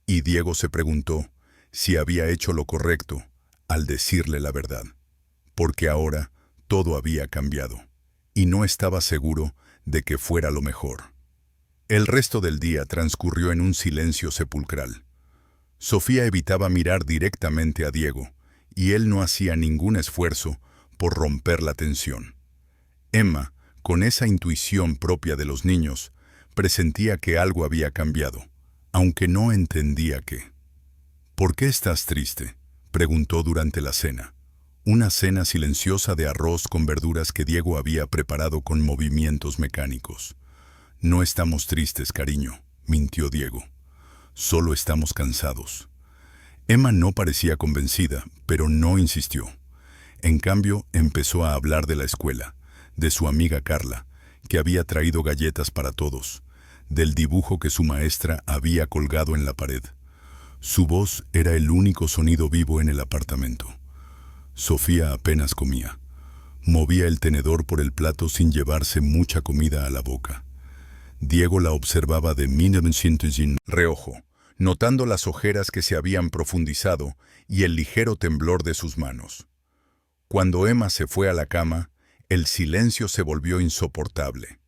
Y Diego se preguntó si había hecho lo correcto al decirle la verdad, porque ahora todo había cambiado, y no estaba seguro de que fuera lo mejor. El resto del día transcurrió en un silencio sepulcral. Sofía evitaba mirar directamente a Diego, y él no hacía ningún esfuerzo por romper la tensión. Emma, con esa intuición propia de los niños, presentía que algo había cambiado, aunque no entendía qué. ¿Por qué estás triste?, preguntó durante la cena. Una cena silenciosa de arroz con verduras que Diego había preparado con movimientos mecánicos. No estamos tristes, cariño, mintió Diego. Solo estamos cansados. Emma no parecía convencida, pero no insistió. En cambio, empezó a hablar de la escuela, de su amiga Carla, que había traído galletas para todos, del dibujo que su maestra había colgado en la pared. Su voz era el único sonido vivo en el apartamento. Sofía apenas comía. Movía el tenedor por el plato sin llevarse mucha comida a la boca. Diego la observaba de reojo. notando las ojeras que se habían profundizado y el ligero temblor de sus manos. Cuando Emma se fue a la cama, el silencio se volvió insoportable.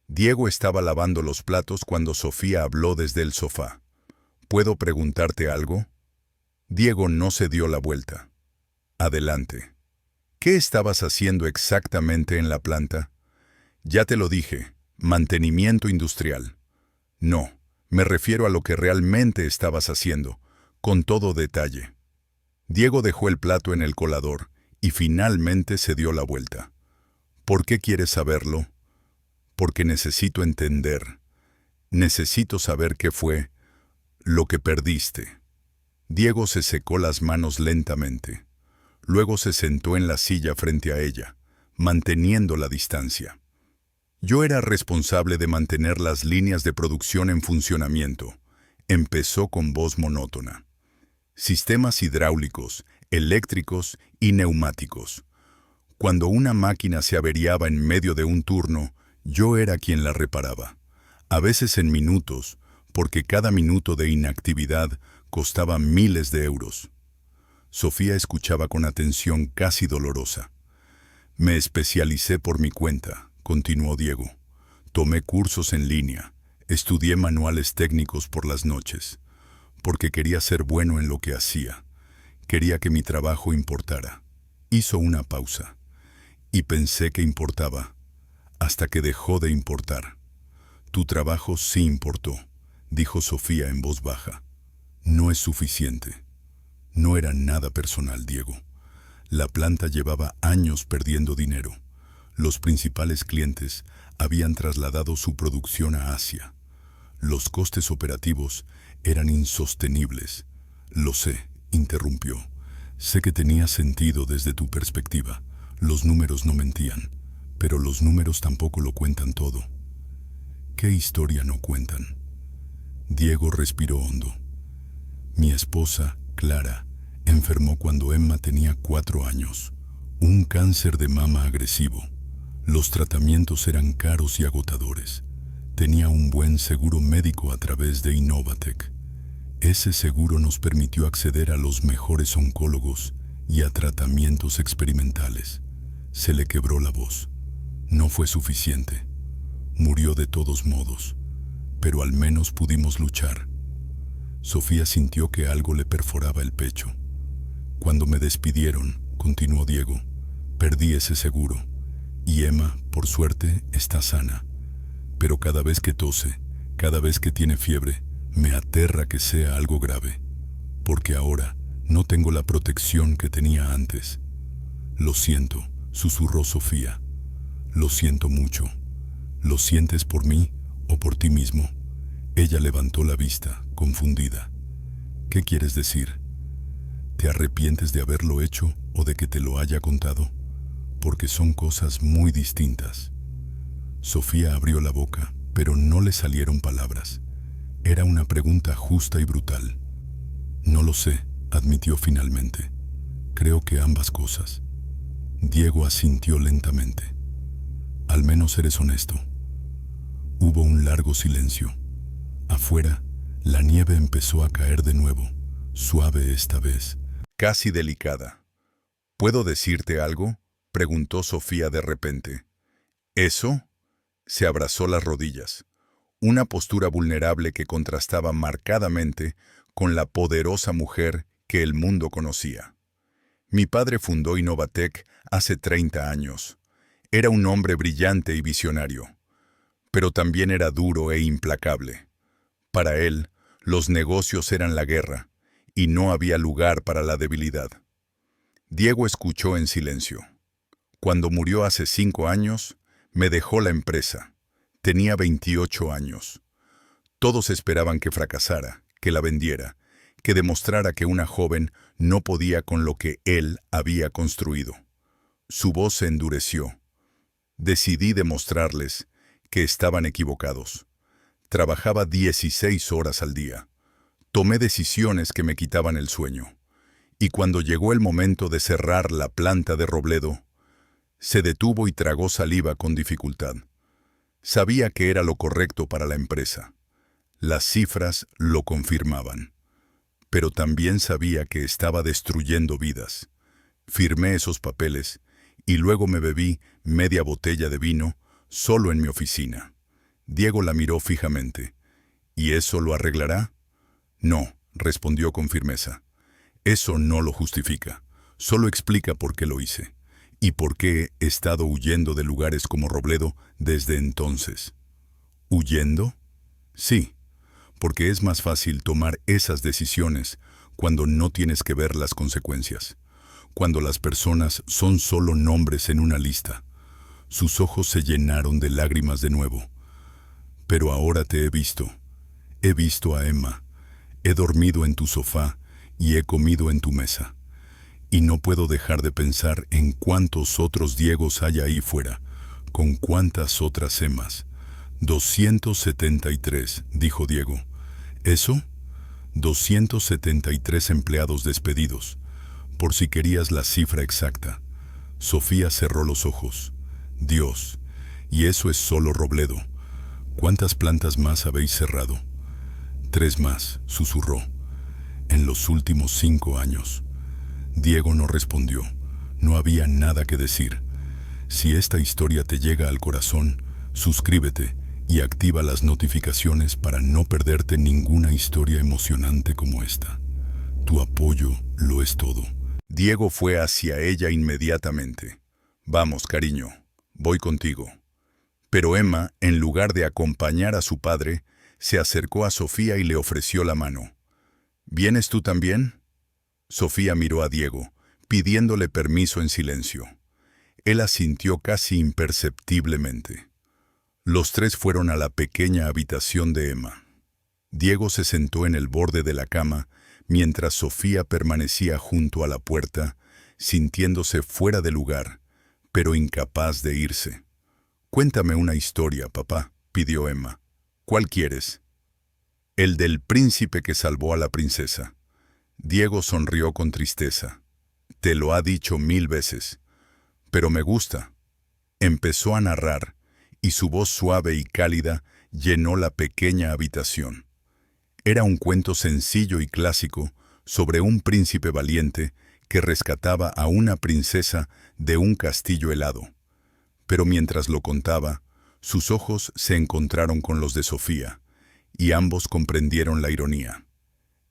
Diego estaba lavando los platos cuando Sofía habló desde el sofá. ¿Puedo preguntarte algo? Diego no se dio la vuelta. Adelante. ¿Qué estabas haciendo exactamente en la planta? Ya te lo dije, mantenimiento industrial. No, me refiero a lo que realmente estabas haciendo, con todo detalle. Diego dejó el plato en el colador y finalmente se dio la vuelta. ¿Por qué quieres saberlo? Porque necesito entender. Necesito saber qué fue lo que perdiste. Diego se secó las manos lentamente. Luego se sentó en la silla frente a ella, manteniendo la distancia. Yo era responsable de mantener las líneas de producción en funcionamiento. Empezó con voz monótona. Sistemas hidráulicos, eléctricos y neumáticos. Cuando una máquina se averiaba en medio de un turno, yo era quien la reparaba. A veces en minutos, porque cada minuto de inactividad costaba miles de euros. Sofía escuchaba con atención casi dolorosa. Me especialicé por mi cuenta, continuó Diego. Tomé cursos en línea, estudié manuales técnicos por las noches, porque quería ser bueno en lo que hacía. Quería que mi trabajo importara. Hizo una pausa, y pensé que importaba, hasta que dejó de importar. Tu trabajo sí importó, dijo Sofía en voz baja. No es suficiente. No era nada personal, Diego. La planta llevaba años perdiendo dinero. Los principales clientes habían trasladado su producción a Asia. Los costes operativos eran insostenibles. Lo sé, interrumpió. Sé que tenía sentido desde tu perspectiva. Los números no mentían, pero los números tampoco lo cuentan todo. ¿Qué historia no cuentan? Diego respiró hondo. Mi esposa, Clara, enfermó cuando Emma tenía 4 años. Un cáncer de mama agresivo. Los tratamientos eran caros y agotadores. Tenía un buen seguro médico a través de Innovatec. Ese seguro nos permitió acceder a los mejores oncólogos y a tratamientos experimentales. Se le quebró la voz. No fue suficiente. Murió de todos modos, pero al menos pudimos luchar. Sofía sintió que algo le perforaba el pecho. Cuando me despidieron, continuó Diego, perdí ese seguro. Y Emma, por suerte, está sana. Pero cada vez que tose, cada vez que tiene fiebre, me aterra que sea algo grave. Porque ahora no tengo la protección que tenía antes. Lo siento, susurró Sofía. Lo siento mucho. ¿Lo sientes por mí o por ti mismo? Ella levantó la vista, confundida. ¿Qué quieres decir? ¿Te arrepientes de haberlo hecho o de que te lo haya contado? Porque son cosas muy distintas. Sofía abrió la boca, pero no le salieron palabras. Era una pregunta justa y brutal. No lo sé, admitió finalmente. Creo que ambas cosas. Diego asintió lentamente. Al menos eres honesto. Hubo un largo silencio. Afuera, la nieve empezó a caer de nuevo, suave esta vez, casi delicada. ¿Puedo decirte algo?, preguntó Sofía de repente. ¿Eso? Se abrazó las rodillas, una postura vulnerable que contrastaba marcadamente con la poderosa mujer que el mundo conocía. Mi padre fundó Innovatec hace 30 años. Era un hombre brillante y visionario, pero también era duro e implacable. Para él, los negocios eran la guerra, y no había lugar para la debilidad. Diego escuchó en silencio. Cuando murió hace 5 años, me dejó la empresa. Tenía 28 años. Todos esperaban que fracasara, que la vendiera, que demostrara que una joven no podía con lo que él había construido. Su voz se endureció. Decidí demostrarles que estaban equivocados. Trabajaba 16 horas al día. Tomé decisiones que me quitaban el sueño. Y cuando llegó el momento de cerrar la planta de Robledo, se detuvo y tragó saliva con dificultad. Sabía que era lo correcto para la empresa. Las cifras lo confirmaban. Pero también sabía que estaba destruyendo vidas. Firmé esos papeles y luego me bebí media botella de vino solo en mi oficina. Diego la miró fijamente. ¿Y eso lo arreglará? No, respondió con firmeza. Eso no lo justifica. Solo explica por qué lo hice y por qué he estado huyendo de lugares como Robledo desde entonces. ¿Huyendo? Sí, porque es más fácil tomar esas decisiones cuando no tienes que ver las consecuencias, cuando las personas son solo nombres en una lista. Sus ojos se llenaron de lágrimas de nuevo. Pero ahora te he visto a Emma, he dormido en tu sofá y he comido en tu mesa. Y no puedo dejar de pensar en cuántos otros Diegos hay ahí fuera, con cuántas otras Emmas. 273, dijo Diego. ¿Eso? 273 empleados despedidos, por si querías la cifra exacta. Sofía cerró los ojos. Dios, y eso es solo Robledo. ¿Cuántas plantas más habéis cerrado? 3 más, susurró. En los últimos 5 años. Diego no respondió. No había nada que decir. Si esta historia te llega al corazón, suscríbete y activa las notificaciones para no perderte ninguna historia emocionante como esta. Tu apoyo lo es todo. Diego fue hacia ella inmediatamente. Vamos, cariño, voy contigo. Pero Emma, en lugar de acompañar a su padre, se acercó a Sofía y le ofreció la mano. ¿Vienes tú también? Sofía miró a Diego, pidiéndole permiso en silencio. Él asintió casi imperceptiblemente. Los 3 fueron a la pequeña habitación de Emma. Diego se sentó en el borde de la cama, mientras Sofía permanecía junto a la puerta, sintiéndose fuera de lugar, pero incapaz de irse. «Cuéntame una historia, papá», pidió Emma. «¿Cuál quieres?» «El del príncipe que salvó a la princesa». Diego sonrió con tristeza. «Te lo ha dicho 1000 veces. Pero me gusta». Empezó a narrar, y su voz suave y cálida llenó la pequeña habitación. Era un cuento sencillo y clásico sobre un príncipe valiente que rescataba a una princesa de un castillo helado. Pero mientras lo contaba, sus ojos se encontraron con los de Sofía, y ambos comprendieron la ironía.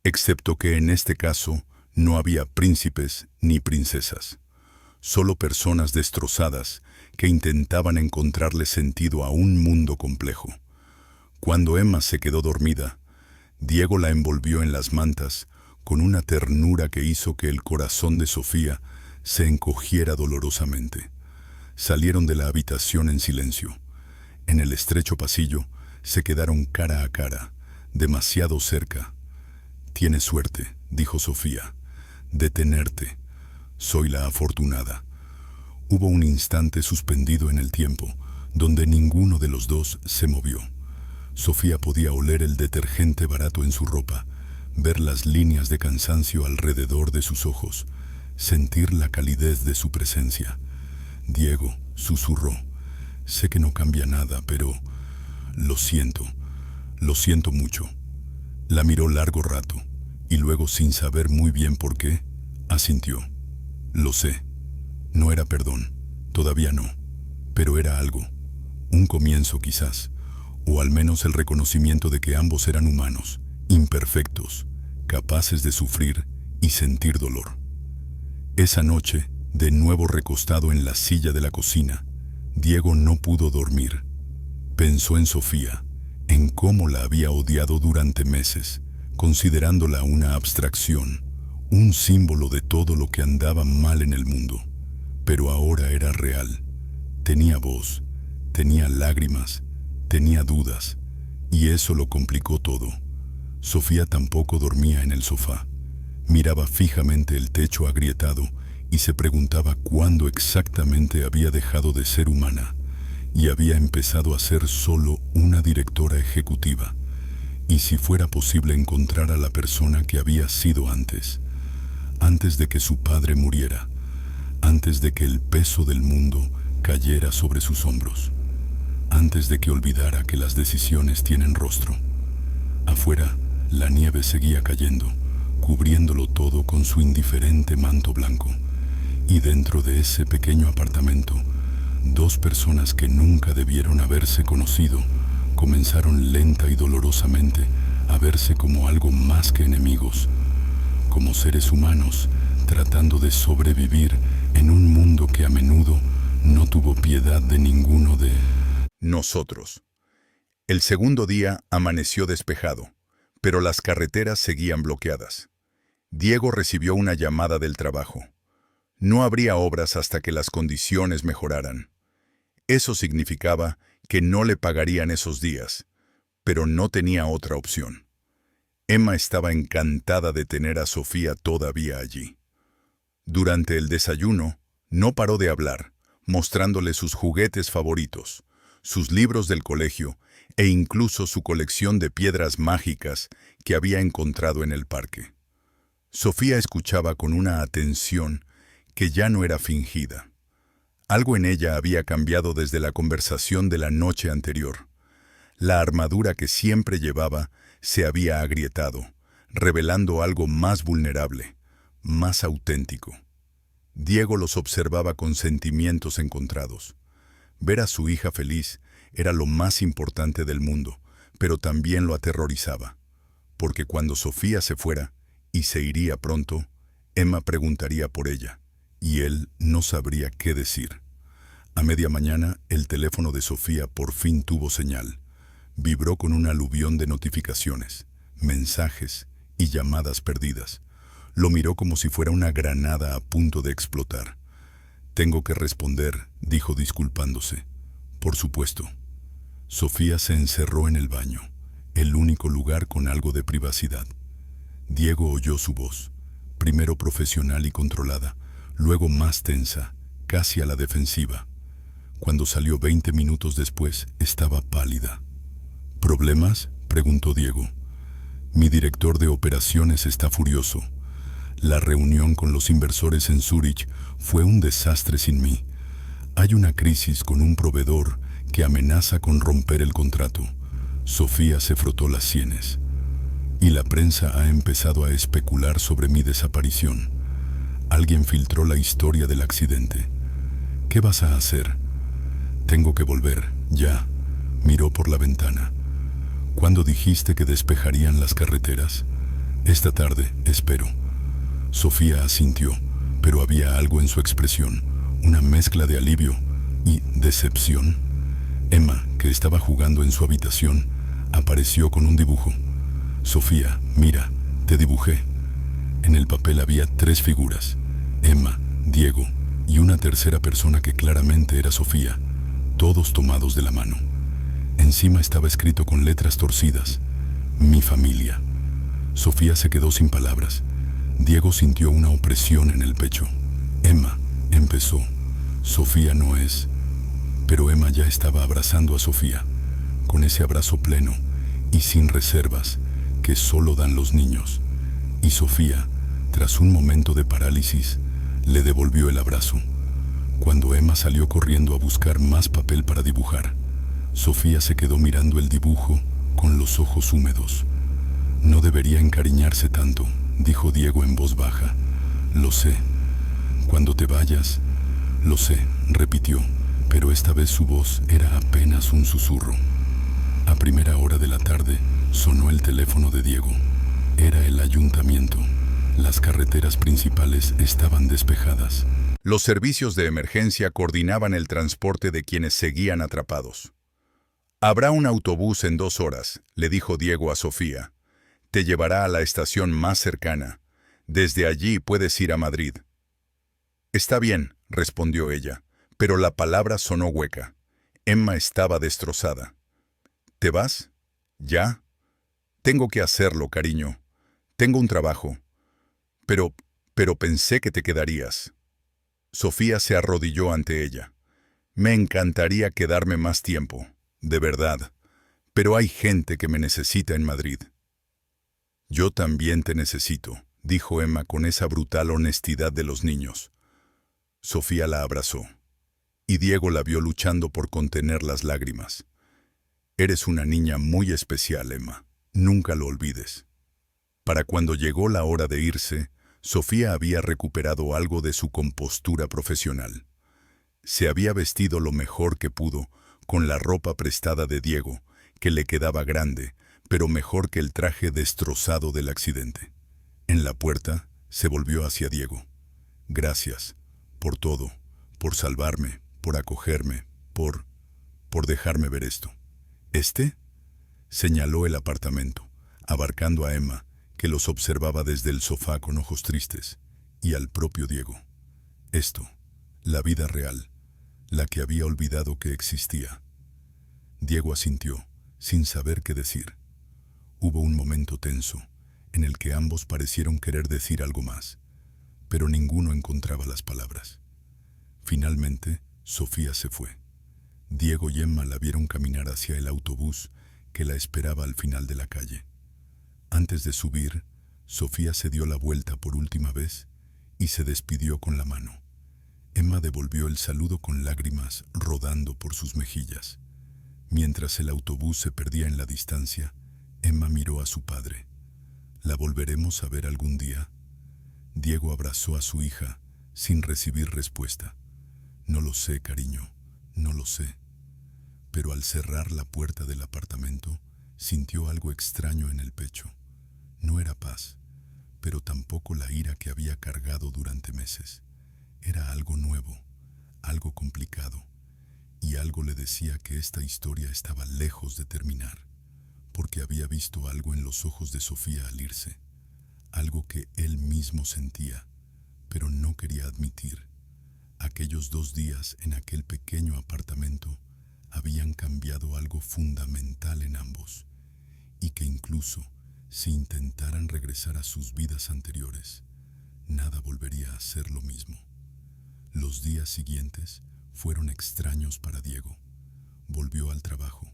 Excepto que en este caso no había príncipes ni princesas, solo personas destrozadas que intentaban encontrarle sentido a un mundo complejo. Cuando Emma se quedó dormida, Diego la envolvió en las mantas con una ternura que hizo que el corazón de Sofía se encogiera dolorosamente. Salieron de la habitación en silencio. En el estrecho pasillo se quedaron cara a cara, demasiado cerca. «Tienes suerte», dijo Sofía, «de tenerte. Soy la afortunada». Hubo un instante suspendido en el tiempo, donde ninguno de los dos se movió. Sofía podía oler el detergente barato en su ropa, ver las líneas de cansancio alrededor de sus ojos, sentir la calidez de su presencia. Diego susurró, «Sé que no cambia nada, pero lo siento mucho». La miró largo rato, y luego, sin saber muy bien por qué, asintió. «Lo sé. No era perdón, todavía no, pero era algo, un comienzo quizás, o al menos el reconocimiento de que ambos eran humanos, imperfectos, capaces de sufrir y sentir dolor». Esa noche, de nuevo recostado en la silla de la cocina, Diego no pudo dormir. Pensó en Sofía, en cómo la había odiado durante meses, considerándola una abstracción, un símbolo de todo lo que andaba mal en el mundo. Pero ahora era real. Tenía voz, tenía lágrimas, tenía dudas, y eso lo complicó todo. Sofía tampoco dormía en el sofá. Miraba fijamente el techo agrietado y se preguntaba cuándo exactamente había dejado de ser humana y había empezado a ser solo una directora ejecutiva. Y si fuera posible encontrar a la persona que había sido antes de que su padre muriera, antes de que el peso del mundo cayera sobre sus hombros, antes de que olvidara que las decisiones tienen rostro, Afuera, la nieve seguía cayendo, cubriéndolo todo con su indiferente manto blanco. Y dentro de ese pequeño apartamento, dos personas que nunca debieron haberse conocido comenzaron lenta y dolorosamente a verse como algo más que enemigos, como seres humanos tratando de sobrevivir en un mundo que a menudo no tuvo piedad de ninguno de nosotros. El segundo día amaneció despejado, pero las carreteras seguían bloqueadas. Diego recibió una llamada del trabajo. No habría obras hasta que las condiciones mejoraran. Eso significaba que no le pagarían esos días, pero no tenía otra opción. Emma estaba encantada de tener a Sofía todavía allí. Durante el desayuno, no paró de hablar, mostrándole sus juguetes favoritos, sus libros del colegio e incluso su colección de piedras mágicas que había encontrado en el parque. Sofía escuchaba con una atención que ya no era fingida. Algo en ella había cambiado desde la conversación de la noche anterior. La armadura que siempre llevaba se había agrietado, revelando algo más vulnerable, más auténtico. Diego los observaba con sentimientos encontrados. Ver a su hija feliz era lo más importante del mundo, pero también lo aterrorizaba, porque cuando Sofía se fuera, y se iría pronto, Emma preguntaría por ella, y él no sabría qué decir. A media mañana, el teléfono de Sofía por fin tuvo señal. Vibró con un aluvión de notificaciones, mensajes y llamadas perdidas. Lo miró como si fuera una granada a punto de explotar. «Tengo que responder», dijo disculpándose. «Por supuesto». Sofía se encerró en el baño, el único lugar con algo de privacidad. Diego oyó su voz, primero profesional y controlada, luego más tensa, casi a la defensiva. Cuando salió 20 minutos después, estaba pálida. «¿Problemas?», preguntó Diego. «Mi director de operaciones está furioso. La reunión con los inversores en Zúrich fue un desastre sin mí. Hay una crisis con un proveedor que amenaza con romper el contrato». Sofía se frotó las sienes. «Y la prensa ha empezado a especular sobre mi desaparición. Alguien filtró la historia del accidente. ¿Qué vas a hacer?». «Tengo que volver, ya». Miró por la ventana. «¿Cuándo dijiste que despejarían las carreteras?». «Esta tarde, espero». Sofía asintió, pero había algo en su expresión, una mezcla de alivio y decepción. Emma, que estaba jugando en su habitación, apareció con un dibujo. «Sofía, mira, te dibujé». En el papel había 3 figuras, Emma, Diego y una tercera persona que claramente era Sofía, todos tomados de la mano. Encima estaba escrito con letras torcidas: «Mi familia». Sofía se quedó sin palabras. Diego sintió una opresión en el pecho. «Emma», empezó. «Sofía no es...». Pero Emma ya estaba abrazando a Sofía, con ese abrazo pleno y sin reservas que solo dan los niños. Y Sofía, tras un momento de parálisis, le devolvió el abrazo. Cuando Emma salió corriendo a buscar más papel para dibujar, Sofía se quedó mirando el dibujo con los ojos húmedos. «No debería encariñarse tanto», dijo Diego en voz baja. «Lo sé. Cuando te vayas...». «Lo sé», repitió, pero esta vez su voz era apenas un susurro. A primera hora de la tarde sonó el teléfono de Diego. Era el ayuntamiento. Las carreteras principales estaban despejadas. Los servicios de emergencia coordinaban el transporte de quienes seguían atrapados. «Habrá un autobús en 2 horas», le dijo Diego a Sofía. «Te llevará a la estación más cercana. Desde allí puedes ir a Madrid». «Está bien», respondió ella, pero la palabra sonó hueca. Emma estaba destrozada. «¿Te vas? ¿Ya?». «Tengo que hacerlo, cariño. Tengo un trabajo. Pero pensé que te quedarías». Sofía se arrodilló ante ella. «Me encantaría quedarme más tiempo, de verdad, pero hay gente que me necesita en Madrid». «Yo también te necesito», dijo Emma con esa brutal honestidad de los niños. Sofía la abrazó, y Diego la vio luchando por contener las lágrimas. «Eres una niña muy especial, Emma», Nunca lo olvides. Para cuando llegó la hora de irse, Sofía había recuperado algo de su compostura profesional. Se había vestido lo mejor que pudo, con la ropa prestada de Diego, que le quedaba grande, pero mejor que el traje destrozado del accidente. En la puerta, se volvió hacia Diego. Gracias, por todo, por salvarme, por acogerme, por dejarme ver esto. ¿Este? Señaló el apartamento, abarcando a Emma, que los observaba desde el sofá con ojos tristes, y al propio Diego. Esto, la vida real, la que había olvidado que existía. Diego asintió, sin saber qué decir. Hubo un momento tenso, en el que ambos parecieron querer decir algo más, pero ninguno encontraba las palabras. Finalmente, Sofía se fue. Diego y Emma la vieron caminar hacia el autobús que la esperaba al final de la calle. Antes de subir, Sofía se dio la vuelta por última vez y se despidió con la mano. Emma devolvió el saludo con lágrimas rodando por sus mejillas. Mientras el autobús se perdía en la distancia, Emma miró a su padre. ¿La volveremos a ver algún día? Diego abrazó a su hija sin recibir respuesta. No lo sé, cariño, no lo sé. Pero al cerrar la puerta del apartamento, sintió algo extraño en el pecho. No era paz, pero tampoco la ira que había cargado durante meses. Era algo nuevo, algo complicado, y algo le decía que esta historia estaba lejos de terminar, porque había visto algo en los ojos de Sofía al irse, algo que él mismo sentía, pero no quería admitir. Aquellos 2 días en aquel pequeño apartamento habían cambiado algo fundamental en ambos, y que incluso si intentaran regresar a sus vidas anteriores, nada volvería a ser lo mismo. Los días siguientes fueron extraños para Diego. Volvió al trabajo,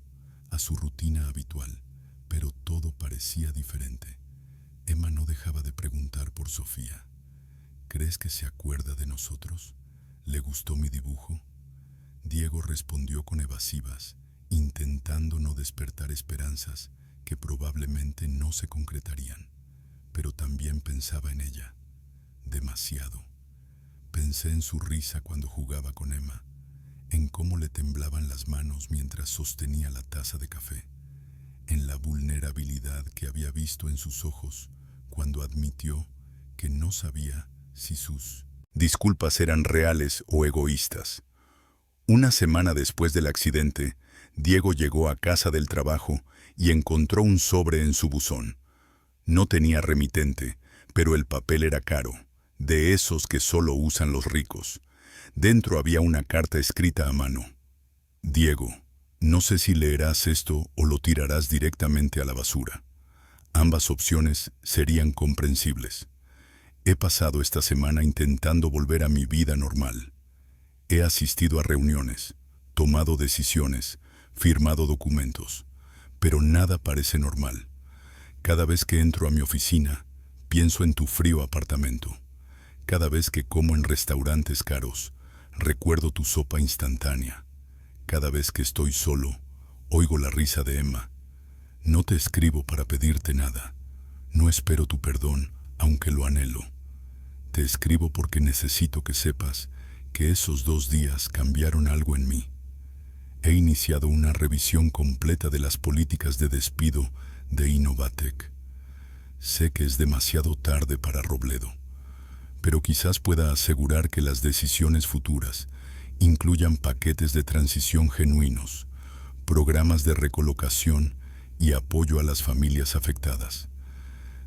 a su rutina habitual, pero todo parecía diferente. Emma no dejaba de preguntar por Sofía. ¿Crees que se acuerda de nosotros? ¿Le gustó mi dibujo? Diego respondió con evasivas, intentando no despertar esperanzas que probablemente no se concretarían. Pero también pensaba en ella. Demasiado. Pensé en su risa cuando jugaba con Emma, en cómo le temblaban las manos mientras sostenía la taza de café, en la vulnerabilidad que había visto en sus ojos cuando admitió que no sabía si sus disculpas eran reales o egoístas. Una semana después del accidente, Diego llegó a casa del trabajo y encontró un sobre en su buzón. No tenía remitente, pero el papel era caro, de esos que solo usan los ricos. Dentro había una carta escrita a mano. Diego, no sé si leerás esto o lo tirarás directamente a la basura. Ambas opciones serían comprensibles. He pasado esta semana intentando volver a mi vida normal. He asistido a reuniones, tomado decisiones, firmado documentos, pero nada parece normal. Cada vez que entro a mi oficina, pienso en tu frío apartamento. Cada vez que como en restaurantes caros, recuerdo tu sopa instantánea. Cada vez que estoy solo, oigo la risa de Emma. No te escribo para pedirte nada. No espero tu perdón, aunque lo anhelo. Te escribo porque necesito que sepas que esos 2 días cambiaron algo en mí. He iniciado una revisión completa de las políticas de despido de Innovatec. Sé que es demasiado tarde para Robledo, pero quizás pueda asegurar que las decisiones futuras incluyan paquetes de transición genuinos, programas de recolocación y apoyo a las familias afectadas.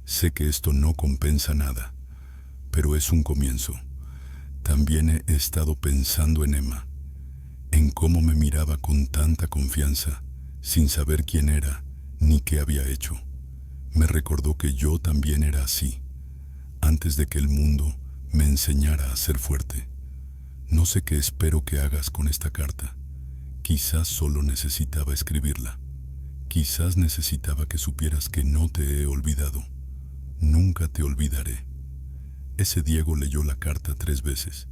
Sé que esto no compensa nada, pero es un comienzo. También he estado pensando en Emma, en cómo me miraba con tanta confianza, sin saber quién era ni qué había hecho. Me recordó que yo también era así, antes de que el mundo me enseñara a ser fuerte. No sé qué espero que hagas con esta carta. Quizás solo necesitaba escribirla. Quizás necesitaba que supieras que no te he olvidado. Nunca te olvidaré. Ese Diego leyó la carta 3 veces,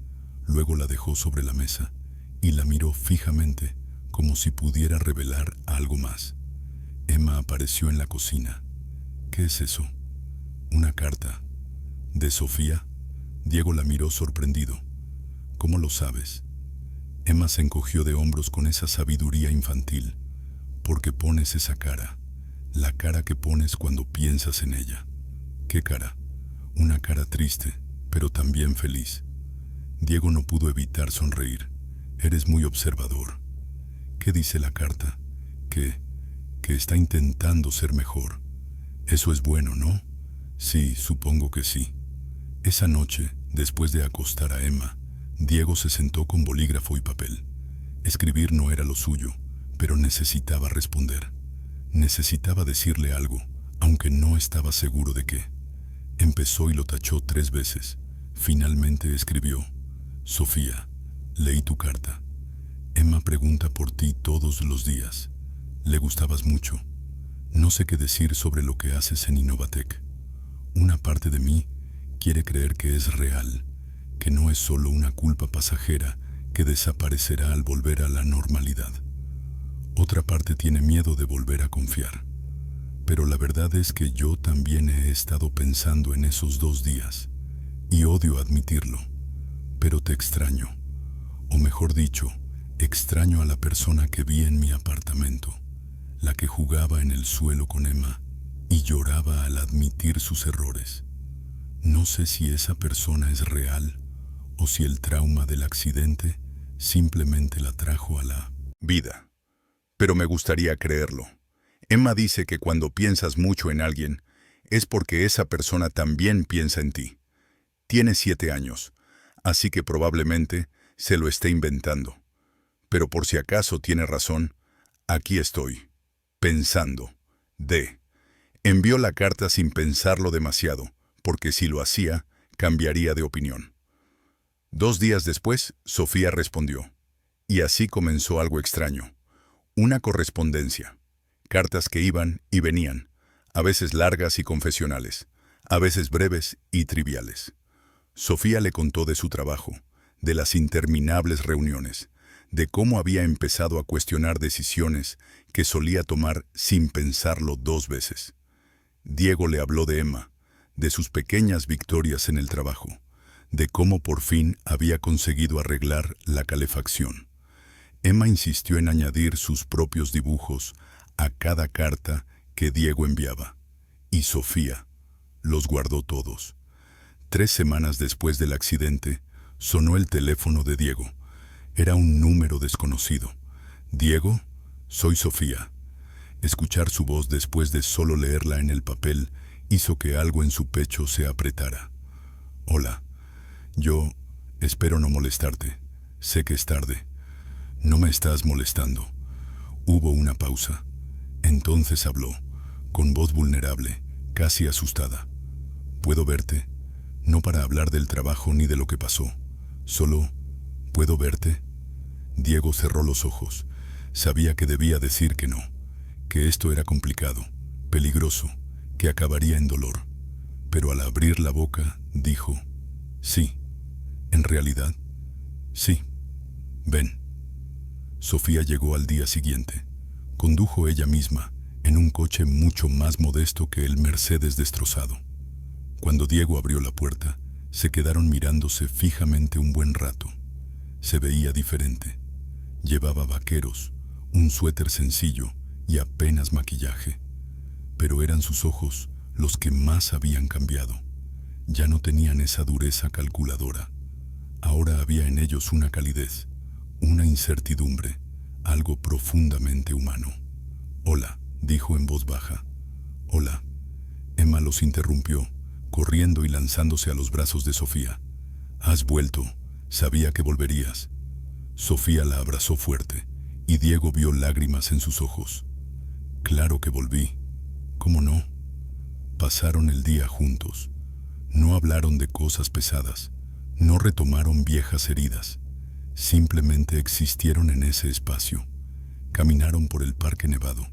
luego la dejó sobre la mesa y la miró fijamente, como si pudiera revelar algo más. Emma apareció en la cocina. ¿Qué es eso? Una carta. ¿De Sofía? Diego la miró sorprendido. ¿Cómo lo sabes? Emma se encogió de hombros con esa sabiduría infantil. Porque pones esa cara, la cara que pones cuando piensas en ella. ¿Qué cara? Una cara triste, pero también feliz. Diego no pudo evitar sonreír. Eres muy observador. ¿Qué dice la carta? Que está intentando ser mejor. Eso es bueno, ¿no? Sí, supongo que sí. Esa noche, después de acostar a Emma, Diego se sentó con bolígrafo y papel. Escribir no era lo suyo, pero necesitaba responder. Necesitaba decirle algo, aunque no estaba seguro de qué. Empezó y lo tachó 3 veces. Finalmente escribió: Sofía, leí tu carta. Emma pregunta por ti todos los días. Le gustabas mucho. No sé qué decir sobre lo que haces en Innovatec. Una parte de mí quiere creer que es real, que no es solo una culpa pasajera que desaparecerá al volver a la normalidad. Otra parte tiene miedo de volver a confiar. Pero la verdad es que yo también he estado pensando en esos 2 días, y odio admitirlo, pero te extraño, o mejor dicho, extraño a la persona que vi en mi apartamento, la que jugaba en el suelo con Emma y lloraba al admitir sus errores. No sé si esa persona es real o si el trauma del accidente simplemente la trajo a la vida. Pero me gustaría creerlo. Emma dice que cuando piensas mucho en alguien, es porque esa persona también piensa en ti. Tiene 7 años, así que probablemente se lo esté inventando. Pero por si acaso tiene razón, aquí estoy, pensando. Envió la carta sin pensarlo demasiado, porque si lo hacía, cambiaría de opinión. 2 días después, Sofía respondió. Y así comenzó algo extraño. Una correspondencia. Cartas que iban y venían, a veces largas y confesionales, a veces breves y triviales. Sofía le contó de su trabajo, de las interminables reuniones, de cómo había empezado a cuestionar decisiones que solía tomar sin pensarlo 2 veces. Diego le habló de Emma, de sus pequeñas victorias en el trabajo, de cómo por fin había conseguido arreglar la calefacción. Emma insistió en añadir sus propios dibujos a cada carta que Diego enviaba, y Sofía los guardó todos. 3 semanas después del accidente, sonó el teléfono de Diego. Era un número desconocido. «Diego, soy Sofía». Escuchar su voz después de solo leerla en el papel hizo que algo en su pecho se apretara. «Hola, yo espero no molestarte. Sé que es tarde. No me estás molestando». Hubo una pausa. Entonces habló, con voz vulnerable, casi asustada. «¿Puedo verte? No para hablar del trabajo ni de lo que pasó. Solo, ¿puedo verte?» Diego cerró los ojos. Sabía que debía decir que no, que esto era complicado, peligroso, que acabaría en dolor. Pero al abrir la boca, dijo: «Sí, en realidad, sí. Ven». Sofía llegó al día siguiente. Condujo ella misma, en un coche mucho más modesto que el Mercedes destrozado. Cuando Diego abrió la puerta, se quedaron mirándose fijamente un buen rato. Se veía diferente. Llevaba vaqueros, un suéter sencillo y apenas maquillaje. Pero eran sus ojos los que más habían cambiado. Ya no tenían esa dureza calculadora. Ahora había en ellos una calidez, una incertidumbre, algo profundamente humano. «Hola», dijo en voz baja. «Hola». Emma los interrumpió, corriendo y lanzándose a los brazos de Sofía. «Has vuelto. Sabía que volverías». Sofía la abrazó fuerte, y Diego vio lágrimas en sus ojos. «Claro que volví. ¿Cómo no?» Pasaron el día juntos. No hablaron de cosas pesadas, no retomaron viejas heridas. Simplemente existieron en ese espacio. Caminaron por el parque nevado,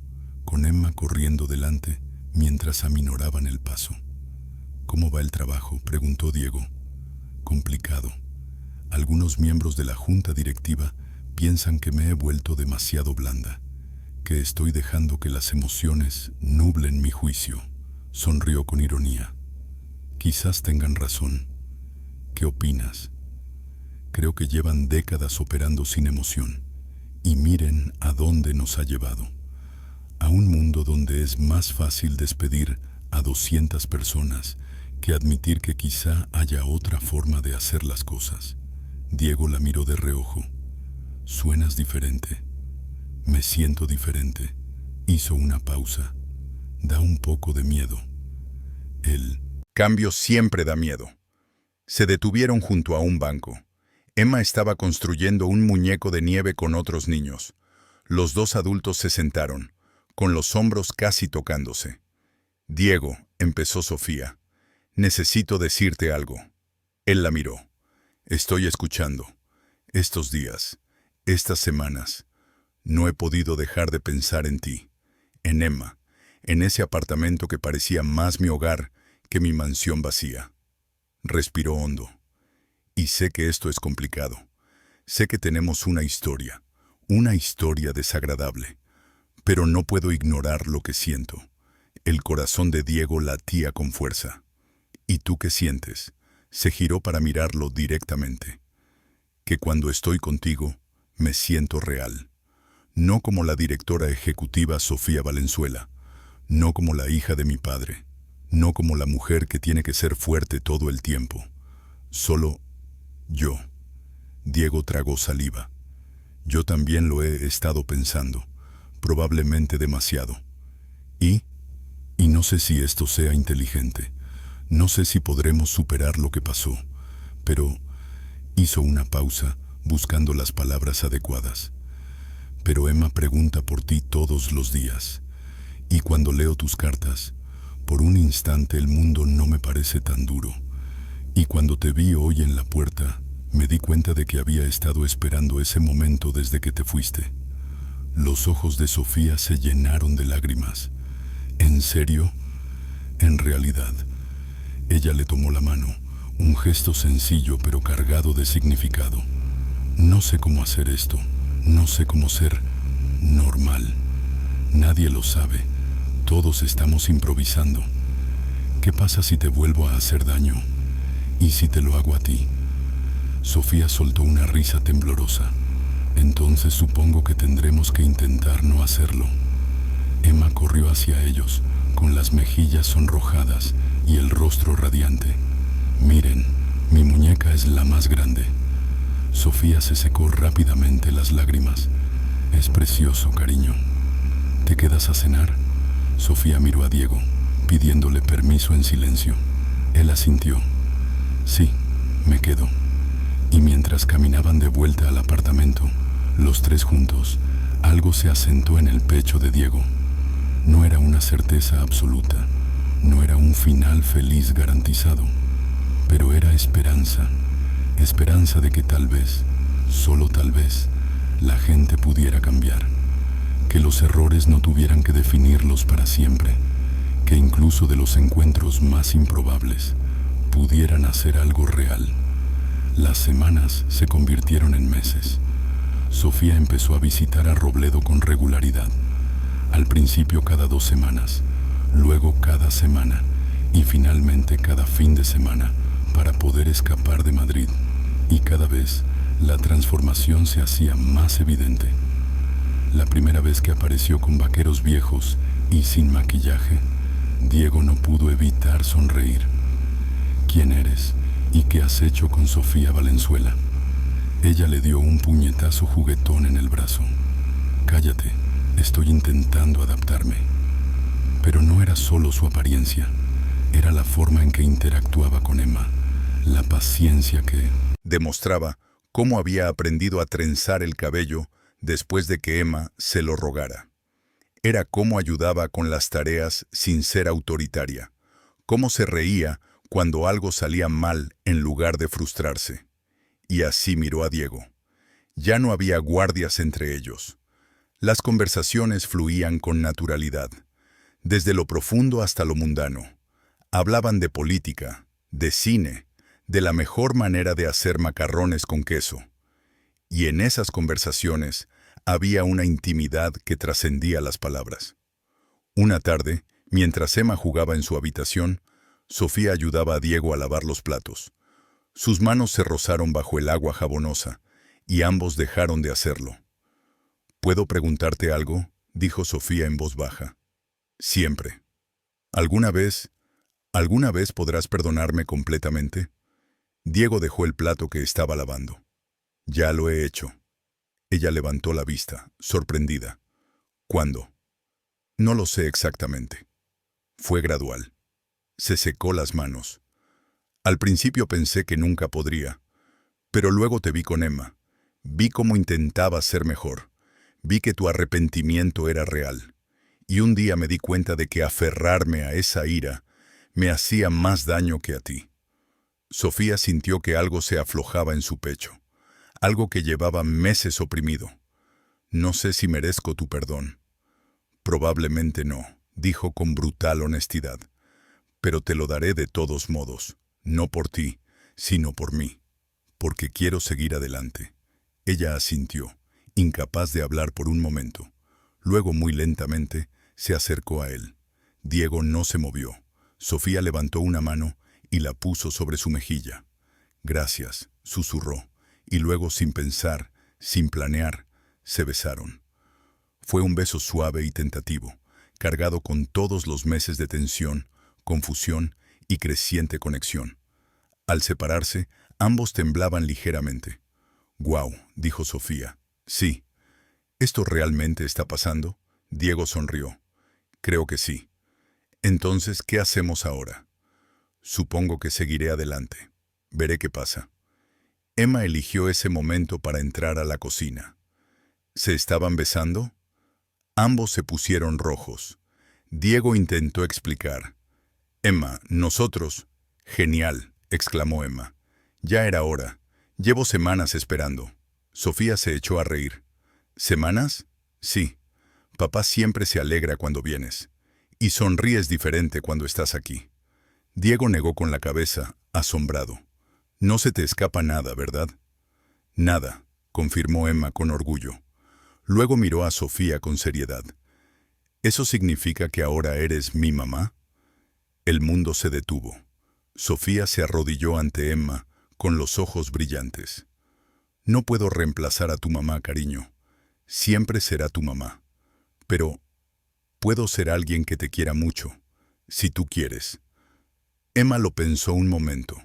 con Emma corriendo delante mientras aminoraban el paso. «¿Cómo va el trabajo?», preguntó Diego. «Complicado. Algunos miembros de la junta directiva piensan que me he vuelto demasiado blanda, que estoy dejando que las emociones nublen mi juicio». Sonrió con ironía. Quizás tengan razón. ¿Qué opinas? Creo que llevan décadas operando sin emoción. Y miren a dónde nos ha llevado. A un mundo donde es más fácil despedir a 200 personas que admitir que quizá haya otra forma de hacer las cosas. Diego la miró de reojo. Suenas diferente. Me siento diferente. Hizo una pausa. Da un poco de miedo. El cambio siempre da miedo. Se detuvieron junto a un banco. Emma estaba construyendo un muñeco de nieve con otros niños. Los dos adultos se sentaron, con los hombros casi tocándose. Diego, empezó Sofía. Necesito decirte algo. Él la miró. Estoy escuchando. Estos días, estas semanas, no he podido dejar de pensar en ti, en Emma, en ese apartamento que parecía más mi hogar que mi mansión vacía. Respiró hondo. Y sé que esto es complicado. Sé que tenemos una historia desagradable, pero no puedo ignorar lo que siento. El corazón de Diego latía con fuerza. ¿Y tú qué sientes? Se giró para mirarlo directamente. Que cuando estoy contigo, me siento real. No como la directora ejecutiva Sofía Valenzuela, no como la hija de mi padre, no como la mujer que tiene que ser fuerte todo el tiempo. Solo yo. Diego tragó saliva. Yo también lo he estado pensando, probablemente demasiado. Y no sé si esto sea inteligente. No sé si podremos superar lo que pasó, pero hizo una pausa buscando las palabras adecuadas. Pero Emma pregunta por ti todos los días. Y cuando leo tus cartas, por un instante el mundo no me parece tan duro. Y cuando te vi hoy en la puerta, me di cuenta de que había estado esperando ese momento desde que te fuiste. Los ojos de Sofía se llenaron de lágrimas. ¿En serio? En realidad. Ella le tomó la mano, un gesto sencillo pero cargado de significado. No sé cómo hacer esto, no sé cómo ser normal. Nadie lo sabe, todos estamos improvisando. ¿Qué pasa si te vuelvo a hacer daño? ¿Y si te lo hago a ti? Sofía soltó una risa temblorosa. Entonces supongo que tendremos que intentar no hacerlo. Emma corrió hacia ellos, con las mejillas sonrojadas y el rostro radiante. Miren, mi muñeca es la más grande. Sofía se secó rápidamente las lágrimas. Es precioso, cariño. ¿Te quedas a cenar? Sofía miró a Diego, pidiéndole permiso en silencio. Él asintió. Sí, me quedo. Y mientras caminaban de vuelta al apartamento, los tres juntos, algo se asentó en el pecho de Diego. No era una certeza absoluta, no era un final feliz garantizado, pero era esperanza, esperanza de que tal vez, solo tal vez, la gente pudiera cambiar, que los errores no tuvieran que definirlos para siempre, que incluso de los encuentros más improbables pudieran hacer algo real. Las semanas se convirtieron en meses. Sofía empezó a visitar a Robledo con regularidad. Al principio cada 2 semanas, luego cada semana y finalmente cada fin de semana para poder escapar de Madrid. Y cada vez la transformación se hacía más evidente. La primera vez que apareció con vaqueros viejos y sin maquillaje, Diego no pudo evitar sonreír. ¿Quién eres? ¿Y qué has hecho con Sofía Valenzuela? Ella le dio un puñetazo juguetón en el brazo. Cállate, estoy intentando adaptarme. Pero no era solo su apariencia, era la forma en que interactuaba con Emma, la paciencia que demostraba cómo había aprendido a trenzar el cabello después de que Emma se lo rogara. Era cómo ayudaba con las tareas sin ser autoritaria, cómo se reía cuando algo salía mal en lugar de frustrarse. Y así miró a Diego. Ya no había guardias entre ellos. Las conversaciones fluían con naturalidad, desde lo profundo hasta lo mundano. Hablaban de política, de cine, de la mejor manera de hacer macarrones con queso. Y en esas conversaciones había una intimidad que trascendía las palabras. Una tarde, Mientras Emma jugaba en su habitación, Sofía ayudaba a Diego a lavar los platos. Sus manos se rozaron bajo el agua jabonosa, y ambos dejaron de hacerlo. «¿Puedo preguntarte algo?», dijo Sofía en voz baja. «Siempre. ¿Alguna vez podrás perdonarme completamente?». Diego dejó el plato que estaba lavando. «Ya lo he hecho». Ella levantó la vista, sorprendida. «¿Cuándo?». «No lo sé exactamente. Fue gradual». Se secó las manos. «Al principio pensé que nunca podría, pero luego te vi con Emma. Vi cómo intentabas ser mejor. Vi que tu arrepentimiento era real. Y un día me di cuenta de que aferrarme a esa ira me hacía más daño que a ti». Sofía sintió que algo se aflojaba en su pecho, algo que llevaba meses oprimido. «No sé si merezco tu perdón». «Probablemente no», dijo con brutal honestidad. «Pero te lo daré de todos modos, no por ti, sino por mí, porque quiero seguir adelante». Ella asintió, incapaz de hablar por un momento. Luego, muy lentamente, se acercó a él. Diego no se movió. Sofía levantó una mano y la puso sobre su mejilla. «Gracias», susurró, y luego, sin pensar, sin planear, se besaron. Fue un beso suave y tentativo, cargado con todos los meses de tensión, confusión y creciente conexión. Al separarse, ambos temblaban ligeramente. «Guau», dijo Sofía. «Sí». «¿Esto realmente está pasando?». Diego sonrió. «Creo que sí». «Entonces, ¿qué hacemos ahora?». «Supongo que seguiré adelante. Veré qué pasa». Emma eligió ese momento para entrar a la cocina. ¿Se estaban besando? Ambos se pusieron rojos. Diego intentó explicar. «Emma, nosotros». «Genial», exclamó Emma. «Ya era hora. Llevo semanas esperando». Sofía se echó a reír. «¿Semanas?». «Sí. Papá siempre se alegra cuando vienes. Y sonríes diferente cuando estás aquí». Diego negó con la cabeza, asombrado. «No se te escapa nada, ¿verdad?». «Nada», confirmó Emma con orgullo. Luego miró a Sofía con seriedad. «¿Eso significa que ahora eres mi mamá?». El mundo se detuvo. Sofía se arrodilló ante Emma, con los ojos brillantes. «No puedo reemplazar a tu mamá, cariño. Siempre será tu mamá. Pero puedo ser alguien que te quiera mucho, si tú quieres». Emma lo pensó un momento.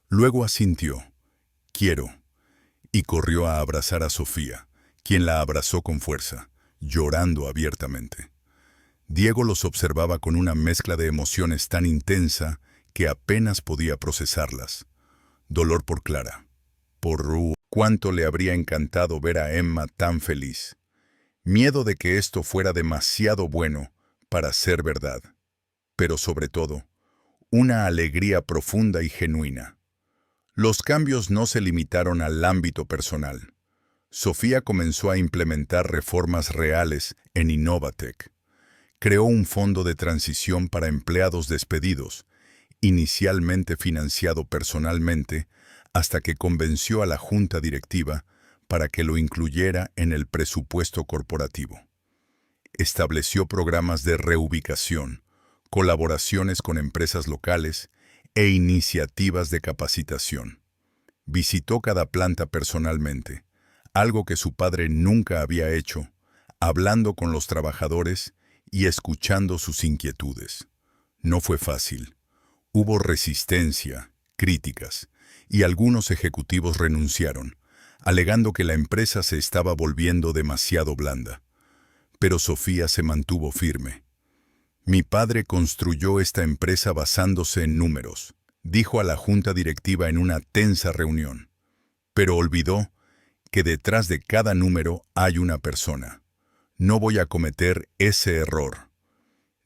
Luego asintió. «Quiero». Y corrió a abrazar a Sofía, quien la abrazó con fuerza, llorando abiertamente. Diego los observaba con una mezcla de emociones tan intensa que apenas podía procesarlas. Dolor por Clara. Por Ru. Cuánto le habría encantado ver a Emma tan feliz. Miedo de que esto fuera demasiado bueno para ser verdad. Pero sobre todo, una alegría profunda y genuina. Los cambios no se limitaron al ámbito personal. Sofía comenzó a implementar reformas reales en Innovatec. Creó un fondo de transición para empleados despedidos, inicialmente financiado personalmente, hasta que convenció a la junta directiva para que lo incluyera en el presupuesto corporativo. Estableció programas de reubicación, colaboraciones con empresas locales e iniciativas de capacitación. Visitó cada planta personalmente, algo que su padre nunca había hecho, hablando con los trabajadores y escuchando sus inquietudes. No fue fácil. Hubo resistencia, críticas, y algunos ejecutivos renunciaron, alegando que la empresa se estaba volviendo demasiado blanda. Pero Sofía se mantuvo firme. «Mi padre construyó esta empresa basándose en números», dijo a la junta directiva en una tensa reunión. Pero olvidó que detrás de cada número hay una persona. «No voy a cometer ese error».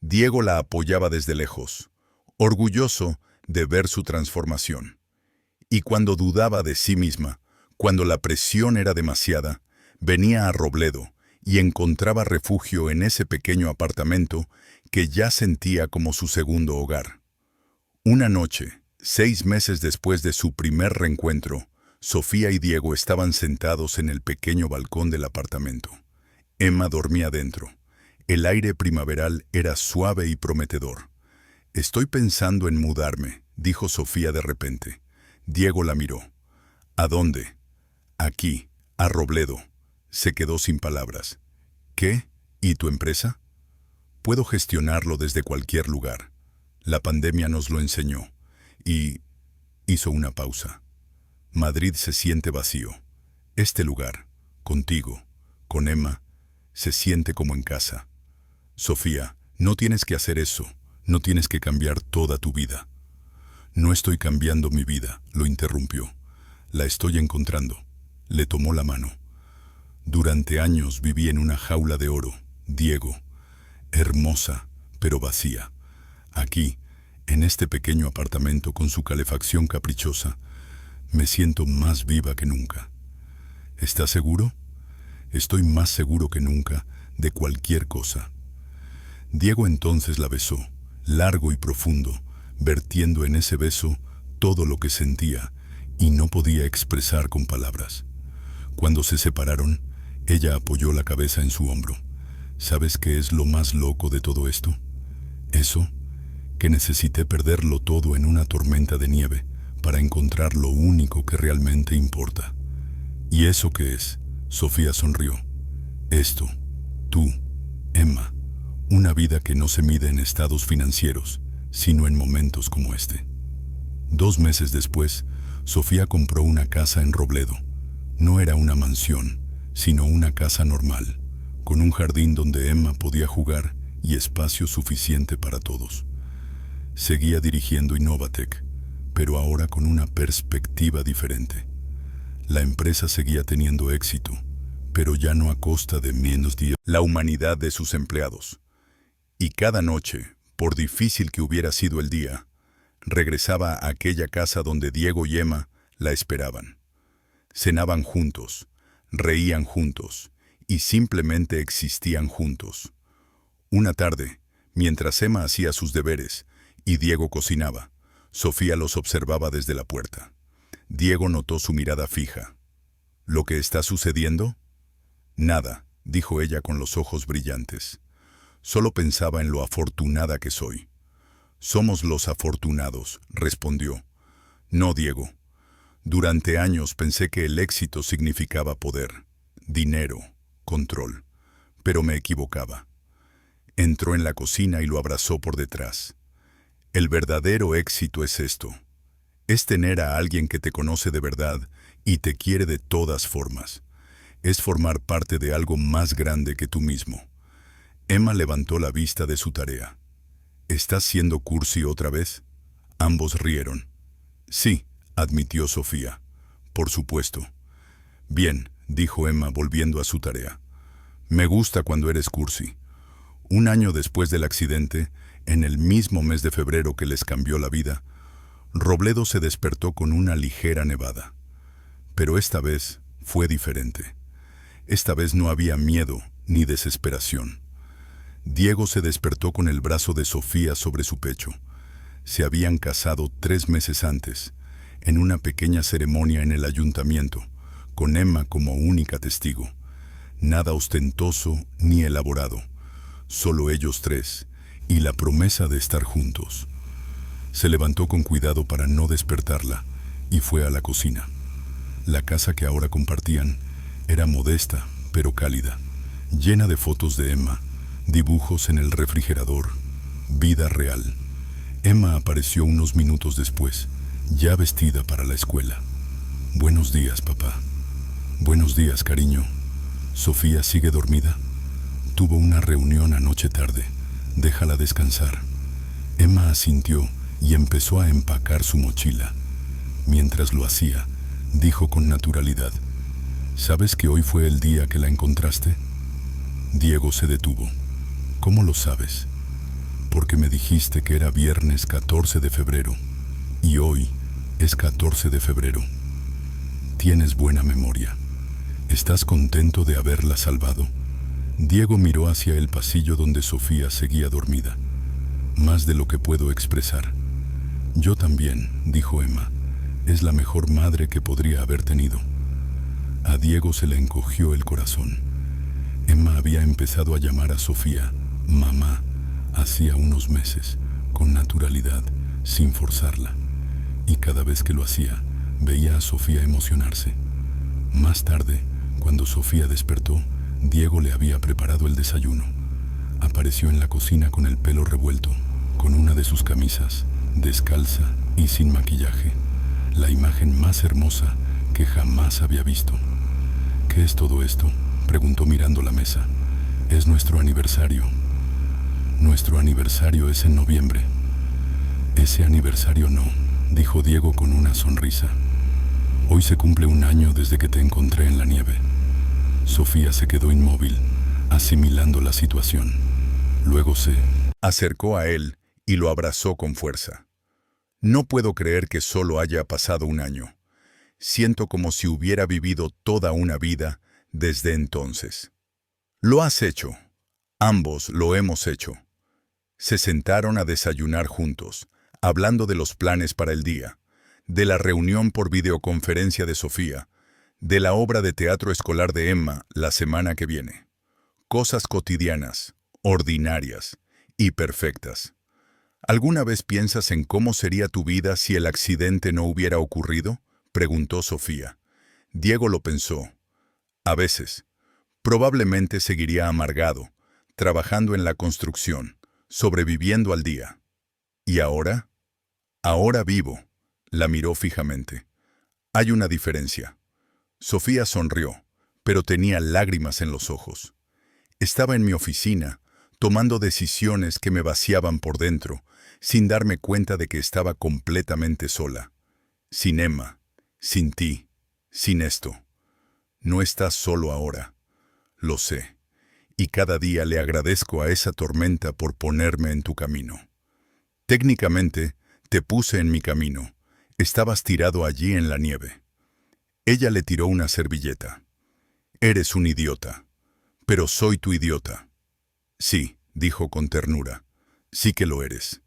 Diego la apoyaba desde lejos, orgulloso de ver su transformación. Y cuando dudaba de sí misma, cuando la presión era demasiada, venía a Robledo y encontraba refugio en ese pequeño apartamento que ya sentía como su segundo hogar. Una noche, 6 meses después de su primer reencuentro, Sofía y Diego estaban sentados en el pequeño balcón del apartamento. Emma dormía dentro. El aire primaveral era suave y prometedor. «Estoy pensando en mudarme», dijo Sofía de repente. Diego la miró. «¿A dónde?» «Aquí, a Robledo». Se quedó sin palabras. «¿Qué? ¿Y tu empresa?» «Puedo gestionarlo desde cualquier lugar. La pandemia nos lo enseñó». Y hizo una pausa. «Madrid se siente vacío. Este lugar, contigo, con Emma, se siente como en casa». «Sofía, no tienes que hacer eso. No tienes que cambiar toda tu vida». «No estoy cambiando mi vida», lo interrumpió. «La estoy encontrando». Le tomó la mano. «Durante años viví en una jaula de oro, Diego. Hermosa, pero vacía. Aquí, en este pequeño apartamento con su calefacción caprichosa, me siento más viva que nunca». «¿Estás seguro?» «Estoy más seguro que nunca de cualquier cosa». Diego entonces la besó, largo y profundo, vertiendo en ese beso todo lo que sentía y no podía expresar con palabras. Cuando se separaron, ella apoyó la cabeza en su hombro. ¿Sabes qué es lo más loco de todo esto? Eso, que necesité perderlo todo en una tormenta de nieve para encontrar lo único que realmente importa. ¿Y eso qué es?». Sofía sonrió. «Esto, tú, Emma, una vida que no se mide en estados financieros, sino en momentos como este». 2 meses después, Sofía compró una casa en Robledo. No era una mansión, sino una casa normal, con un jardín donde Emma podía jugar y espacio suficiente para todos. Seguía dirigiendo Innovatec, pero ahora con una perspectiva diferente. La empresa seguía teniendo éxito, pero ya no a costa de menos días. La humanidad de sus empleados. Y cada noche, por difícil que hubiera sido el día, regresaba a aquella casa donde Diego y Emma la esperaban. Cenaban juntos, reían juntos y simplemente existían juntos. Una tarde, mientras Emma hacía sus deberes y Diego cocinaba, Sofía los observaba desde la puerta. Diego notó su mirada fija. «¿Lo que está sucediendo?» «Nada», dijo ella con los ojos brillantes. «Solo pensaba en lo afortunada que soy». «Somos los afortunados», respondió. «No, Diego. Durante años pensé que el éxito significaba poder, dinero, control, pero me equivocaba». Entró en la cocina y lo abrazó por detrás. «El verdadero éxito es esto. Es tener a alguien que te conoce de verdad y te quiere de todas formas. Es formar parte de algo más grande que tú mismo». Emma levantó la vista de su tarea. «¿Estás siendo cursi otra vez?». Ambos rieron. «Sí», admitió Sofía. «Por supuesto». «Bien», dijo Emma volviendo a su tarea. «Me gusta cuando eres cursi». 1 año después del accidente, en el mismo mes de febrero que les cambió la vida, Robledo se despertó con una ligera nevada. Pero esta vez fue diferente. Esta vez no había miedo ni desesperación. Diego se despertó con el brazo de Sofía sobre su pecho. Se habían casado 3 meses antes, en una pequeña ceremonia en el ayuntamiento, con Emma como única testigo. Nada ostentoso ni elaborado, solo ellos 3, y la promesa de estar juntos. Se levantó con cuidado para no despertarla y fue a la cocina. La casa que ahora compartían era modesta, pero cálida, llena de fotos de Emma, dibujos en el refrigerador, vida real. Emma apareció unos minutos después, ya vestida para la escuela. «Buenos días, papá». «Buenos días, cariño». «¿Sofía sigue dormida?» «Tuvo una reunión anoche tarde. Déjala descansar». Emma asintió y empezó a empacar su mochila. Mientras lo hacía, dijo con naturalidad: «¿Sabes que hoy fue el día que la encontraste?» Diego se detuvo. «¿Cómo lo sabes?» «Porque me dijiste que era viernes 14 de febrero, y hoy es 14 de febrero. Tienes buena memoria. ¿Estás contento de haberla salvado?» Diego miró hacia el pasillo donde Sofía seguía dormida. «Más de lo que puedo expresar». «Yo también», dijo Emma. «Es la mejor madre que podría haber tenido». A Diego se le encogió el corazón. Emma había Había empezado a llamar a Sofía mamá hacía unos meses, con naturalidad, sin forzarla. Y cada vez que lo hacía, veía a Sofía emocionarse. Más tarde, cuando Sofía despertó, Diego le había preparado el desayuno. Apareció en la cocina con el pelo revuelto, con una de sus camisas, descalza y sin maquillaje. La imagen más hermosa que jamás había visto. ¿Qué es todo esto?, preguntó mirando la mesa. Es nuestro aniversario. Nuestro aniversario es en noviembre. Ese aniversario no, dijo Diego con una sonrisa. Hoy se cumple un año desde que te encontré en la nieve. Sofía se quedó inmóvil, asimilando la situación. Luego se acercó a él y lo abrazó con fuerza. No puedo creer que solo haya pasado un año. Siento como si hubiera vivido toda una vida desde entonces. Lo has hecho. Ambos lo hemos hecho. Se sentaron a desayunar juntos, hablando de los planes para el día, de la reunión por videoconferencia de Sofía, de la obra de teatro escolar de Emma la semana que viene. Cosas cotidianas, ordinarias y perfectas. ¿Alguna vez piensas en cómo sería tu vida si el accidente no hubiera ocurrido?, preguntó Sofía. Diego lo pensó. A veces. Probablemente seguiría amargado, trabajando en la construcción, sobreviviendo al día. ¿Y ahora? Ahora vivo. La miró fijamente. Hay una diferencia. Sofía sonrió, pero tenía lágrimas en los ojos. Estaba en mi oficina, tomando decisiones que me vaciaban por dentro, sin darme cuenta de que estaba completamente sola. Sin Emma, sin ti, sin esto. No estás solo ahora. Lo sé. Y cada día le agradezco a esa tormenta por ponerme en tu camino. Técnicamente, te puse en mi camino. Estabas tirado allí en la nieve. Ella le tiró una servilleta. Eres un idiota. Pero soy tu idiota. Sí, dijo con ternura. Sí que lo eres.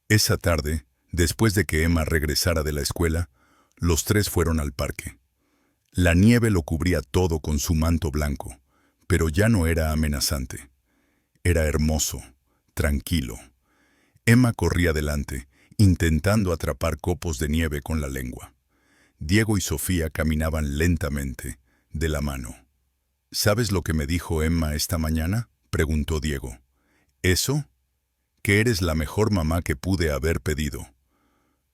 Esa tarde, después de que Emma regresara de la escuela, los tres fueron al parque. La nieve lo cubría todo con su manto blanco, pero ya no era amenazante. Era hermoso, tranquilo. Emma corría delante, intentando atrapar copos de nieve con la lengua. Diego y Sofía caminaban lentamente, de la mano. ¿Sabes lo que me dijo Emma esta mañana?, preguntó Diego. ¿Eso? Que eres la mejor mamá que pude haber pedido.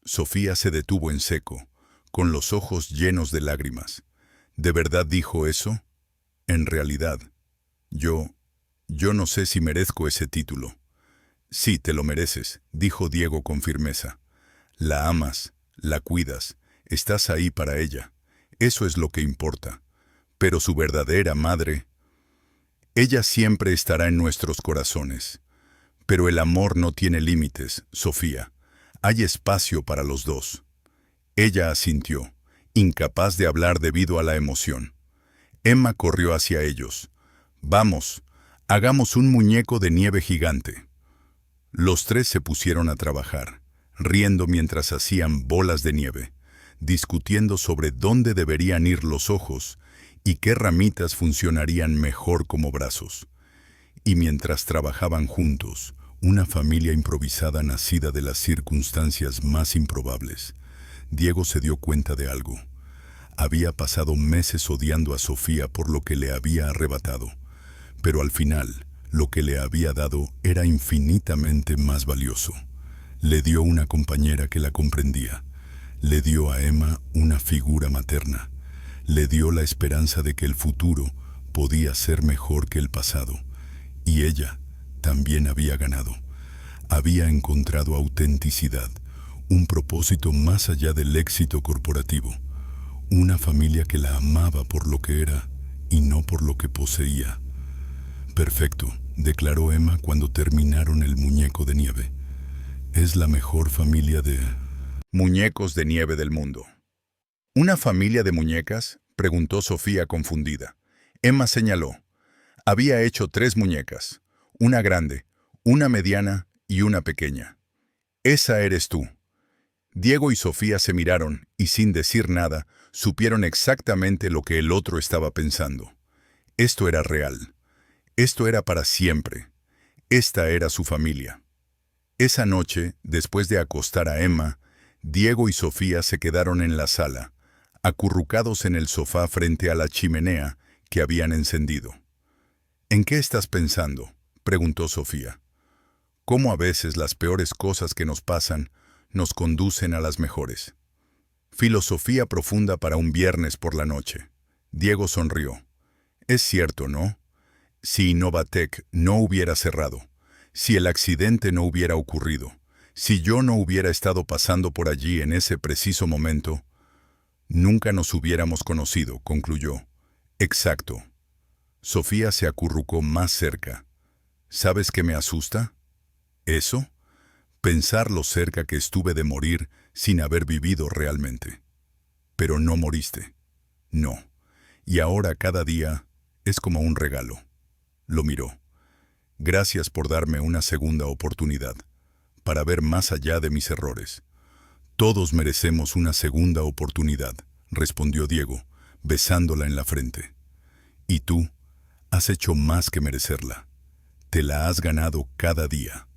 Sofía se detuvo en seco, con los ojos llenos de lágrimas. ¿De verdad dijo eso? En realidad, yo no sé si merezco ese título. Sí, te lo mereces, dijo Diego con firmeza. La amas, la cuidas, estás ahí para ella. Eso es lo que importa. Pero su verdadera madre, ella siempre estará en nuestros corazones. Pero el amor no tiene límites, Sofía. Hay espacio para los dos. Ella asintió, incapaz de hablar debido a la emoción. Emma corrió hacia ellos. Vamos, hagamos un muñeco de nieve gigante. Los tres se pusieron a trabajar, riendo mientras hacían bolas de nieve, discutiendo sobre dónde deberían ir los ojos y qué ramitas funcionarían mejor como brazos. Y mientras trabajaban juntos, una familia improvisada nacida de las circunstancias más improbables, Diego se dio cuenta de algo. Había pasado meses odiando a Sofía por lo que le había arrebatado, pero al final, lo que le había dado era infinitamente más valioso. Le dio una compañera que la comprendía. Le dio a Emma una figura materna. Le dio la esperanza de que el futuro podía ser mejor que el pasado. Y ella también había ganado. Había encontrado autenticidad, un propósito más allá del éxito corporativo. Una familia que la amaba por lo que era y no por lo que poseía. Perfecto, declaró Emma cuando terminaron el muñeco de nieve. Es la mejor familia de muñecos de nieve del mundo. ¿Una familia de muñecas?, preguntó Sofía confundida. Emma señaló. Había hecho 3 muñecas, una grande, una mediana y una pequeña. Esa eres tú. Diego y Sofía se miraron y sin decir nada, supieron exactamente lo que el otro estaba pensando. Esto era real. Esto era para siempre. Esta era su familia. Esa noche, después de acostar a Emma, Diego y Sofía se quedaron en la sala, acurrucados en el sofá frente a la chimenea que habían encendido. ¿En qué estás pensando?, preguntó Sofía. ¿Cómo a veces las peores cosas que nos pasan nos conducen a las mejores? Filosofía profunda para un viernes por la noche. Diego sonrió. Es cierto, ¿no? Si Innovatec no hubiera cerrado, si el accidente no hubiera ocurrido, si yo no hubiera estado pasando por allí en ese preciso momento, nunca nos hubiéramos conocido, concluyó. Exacto. Sofía se acurrucó más cerca. ¿Sabes qué me asusta? ¿Eso? Pensar lo cerca que estuve de morir sin haber vivido realmente. Pero no moriste. No. Y ahora cada día es como un regalo. Lo miró. Gracias por darme una segunda oportunidad, para ver más allá de mis errores. Todos merecemos una segunda oportunidad, respondió Diego, besándola en la frente. Y tú has hecho más que merecerla. Te la has ganado cada día.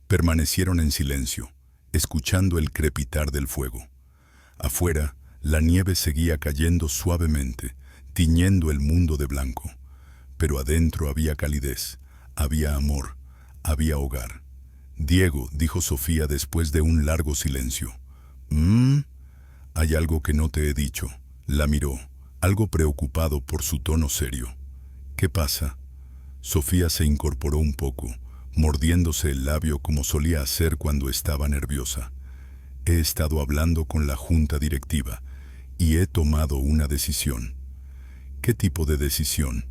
Permanecieron en silencio, escuchando el crepitar del fuego. Afuera, la nieve seguía cayendo suavemente, tiñendo el mundo de blanco. Pero adentro había calidez, había amor, había hogar. Diego, dijo Sofía después de un largo silencio. Hay algo que no te he dicho. La miró, algo preocupado por su tono serio. ¿Qué pasa? Sofía se incorporó un poco, mordiéndose el labio como solía hacer cuando estaba nerviosa. He estado hablando con la junta directiva y he tomado una decisión. ¿Qué tipo de decisión?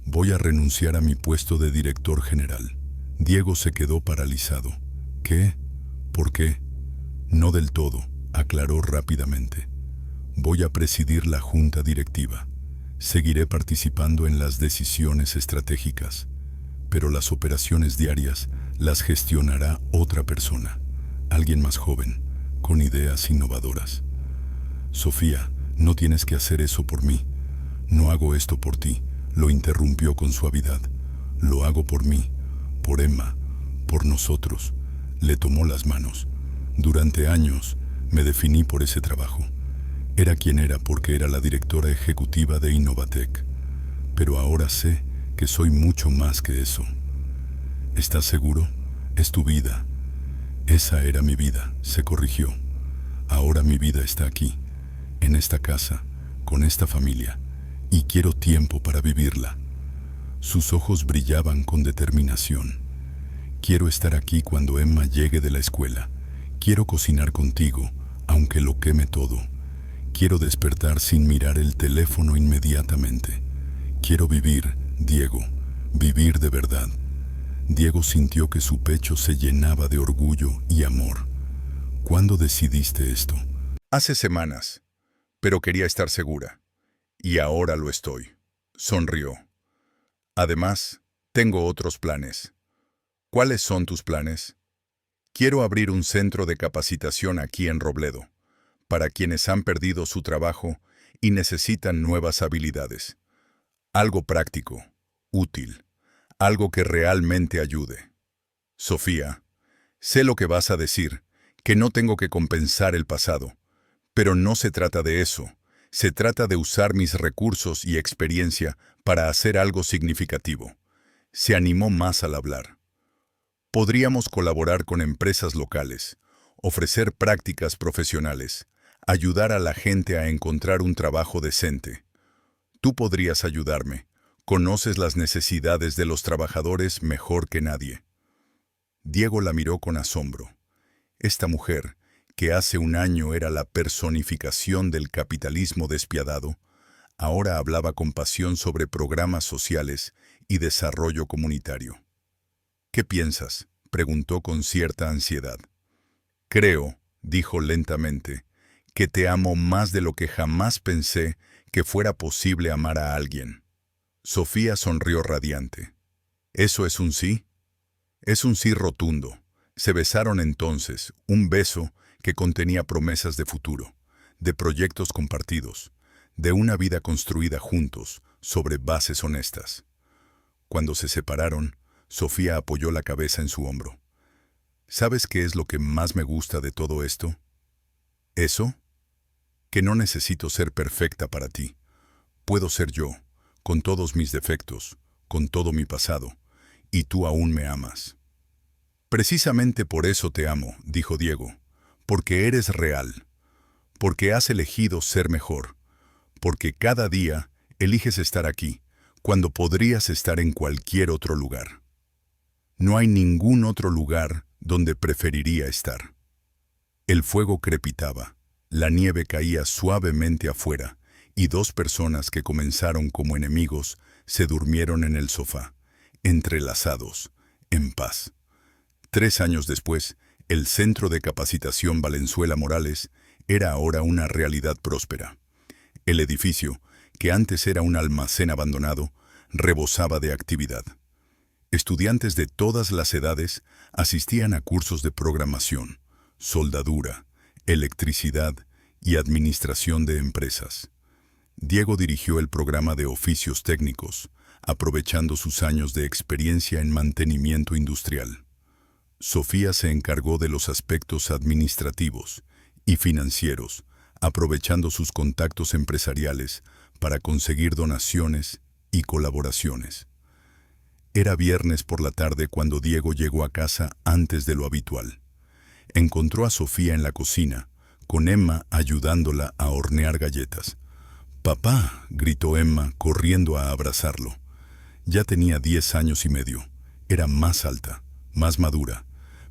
Voy a renunciar a mi puesto de director general. Diego se quedó paralizado. ¿Qué? ¿Por qué? No del todo, aclaró rápidamente. Voy a presidir la junta directiva. Seguiré participando en las decisiones estratégicas, pero las operaciones diarias las gestionará otra persona, alguien más joven, con ideas innovadoras. Sofía, no tienes que hacer eso por mí. No hago esto por ti, lo interrumpió con suavidad. Lo hago por mí, por Emma, por nosotros. Le tomó las manos. Durante años me definí por ese trabajo. Era quien era porque era la directora ejecutiva de Innovatec. Pero ahora sé que soy mucho más que eso. ¿Estás seguro? Es tu vida. Esa era mi vida, se corrigió. Ahora mi vida está aquí, en esta casa, con esta familia, y quiero tiempo para vivirla. Sus ojos brillaban con determinación. Quiero estar aquí cuando Emma llegue de la escuela. Quiero cocinar contigo, aunque lo queme todo. Quiero despertar sin mirar el teléfono inmediatamente. Quiero vivir, Diego, vivir de verdad. Diego sintió que su pecho se llenaba de orgullo y amor. ¿Cuándo decidiste esto? Hace semanas, pero quería estar segura. Y ahora lo estoy. Sonrió. Además, tengo otros planes. ¿Cuáles son tus planes? Quiero abrir un centro de capacitación aquí en Robledo, para quienes han perdido su trabajo y necesitan nuevas habilidades. Algo práctico, útil, algo que realmente ayude. Sofía, sé lo que vas a decir, que no tengo que compensar el pasado, pero no se trata de eso. Se trata de usar mis recursos y experiencia para hacer algo significativo. Se animó más al hablar. Podríamos colaborar con empresas locales, ofrecer prácticas profesionales, ayudar a la gente a encontrar un trabajo decente. Tú podrías ayudarme. Conoces las necesidades de los trabajadores mejor que nadie. Diego la miró con asombro. Esta mujer, que hace un año era la personificación del capitalismo despiadado, ahora hablaba con pasión sobre programas sociales y desarrollo comunitario. ¿Qué piensas?, preguntó con cierta ansiedad. Creo, dijo lentamente, que te amo más de lo que jamás pensé que fuera posible amar a alguien. Sofía sonrió radiante. ¿Eso es un sí? Es un sí rotundo. Se besaron entonces, un beso que contenía promesas de futuro, de proyectos compartidos, de una vida construida juntos sobre bases honestas. Cuando se separaron, Sofía apoyó la cabeza en su hombro. ¿Sabes qué es lo que más me gusta de todo esto? ¿Eso? Que no necesito ser perfecta para ti. Puedo ser yo, con todos mis defectos, con todo mi pasado, y tú aún me amas. Precisamente por eso te amo, dijo Diego, porque eres real, porque has elegido ser mejor, porque cada día eliges estar aquí, cuando podrías estar en cualquier otro lugar. No hay ningún otro lugar donde preferiría estar. El fuego crepitaba, la nieve caía suavemente afuera, y dos personas que comenzaron como enemigos se durmieron en el sofá, entrelazados, en paz. 3 años después, el Centro de Capacitación Valenzuela Morales era ahora una realidad próspera. El edificio, que antes era un almacén abandonado, rebosaba de actividad. Estudiantes de todas las edades asistían a cursos de programación, soldadura, electricidad y administración de empresas. Diego dirigió el programa de oficios técnicos, aprovechando sus años de experiencia en mantenimiento industrial. Sofía se encargó de los aspectos administrativos y financieros, aprovechando sus contactos empresariales para conseguir donaciones y colaboraciones. Era viernes por la tarde cuando Diego llegó a casa antes de lo habitual. Encontró a Sofía en la cocina, con Emma ayudándola a hornear galletas. «Papá», gritó Emma, corriendo a abrazarlo. Ya tenía 10 años y medio. Era más alta, más madura,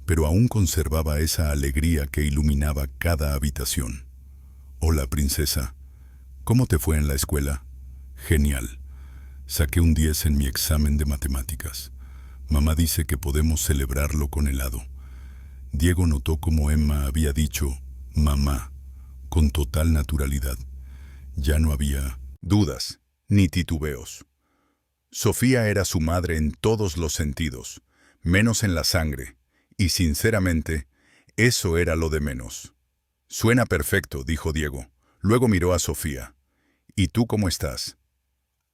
pero aún conservaba esa alegría que iluminaba cada habitación. «Hola, princesa. ¿Cómo te fue en la escuela?» «Genial. Saqué un 10 en mi examen de matemáticas. Mamá dice que podemos celebrarlo con helado». Diego notó cómo Emma había dicho «mamá» con total naturalidad. Ya no había dudas ni titubeos. Sofía era su madre en todos los sentidos, menos en la sangre, y sinceramente, eso era lo de menos. «Suena perfecto», dijo Diego. Luego miró a Sofía. «¿Y tú cómo estás?»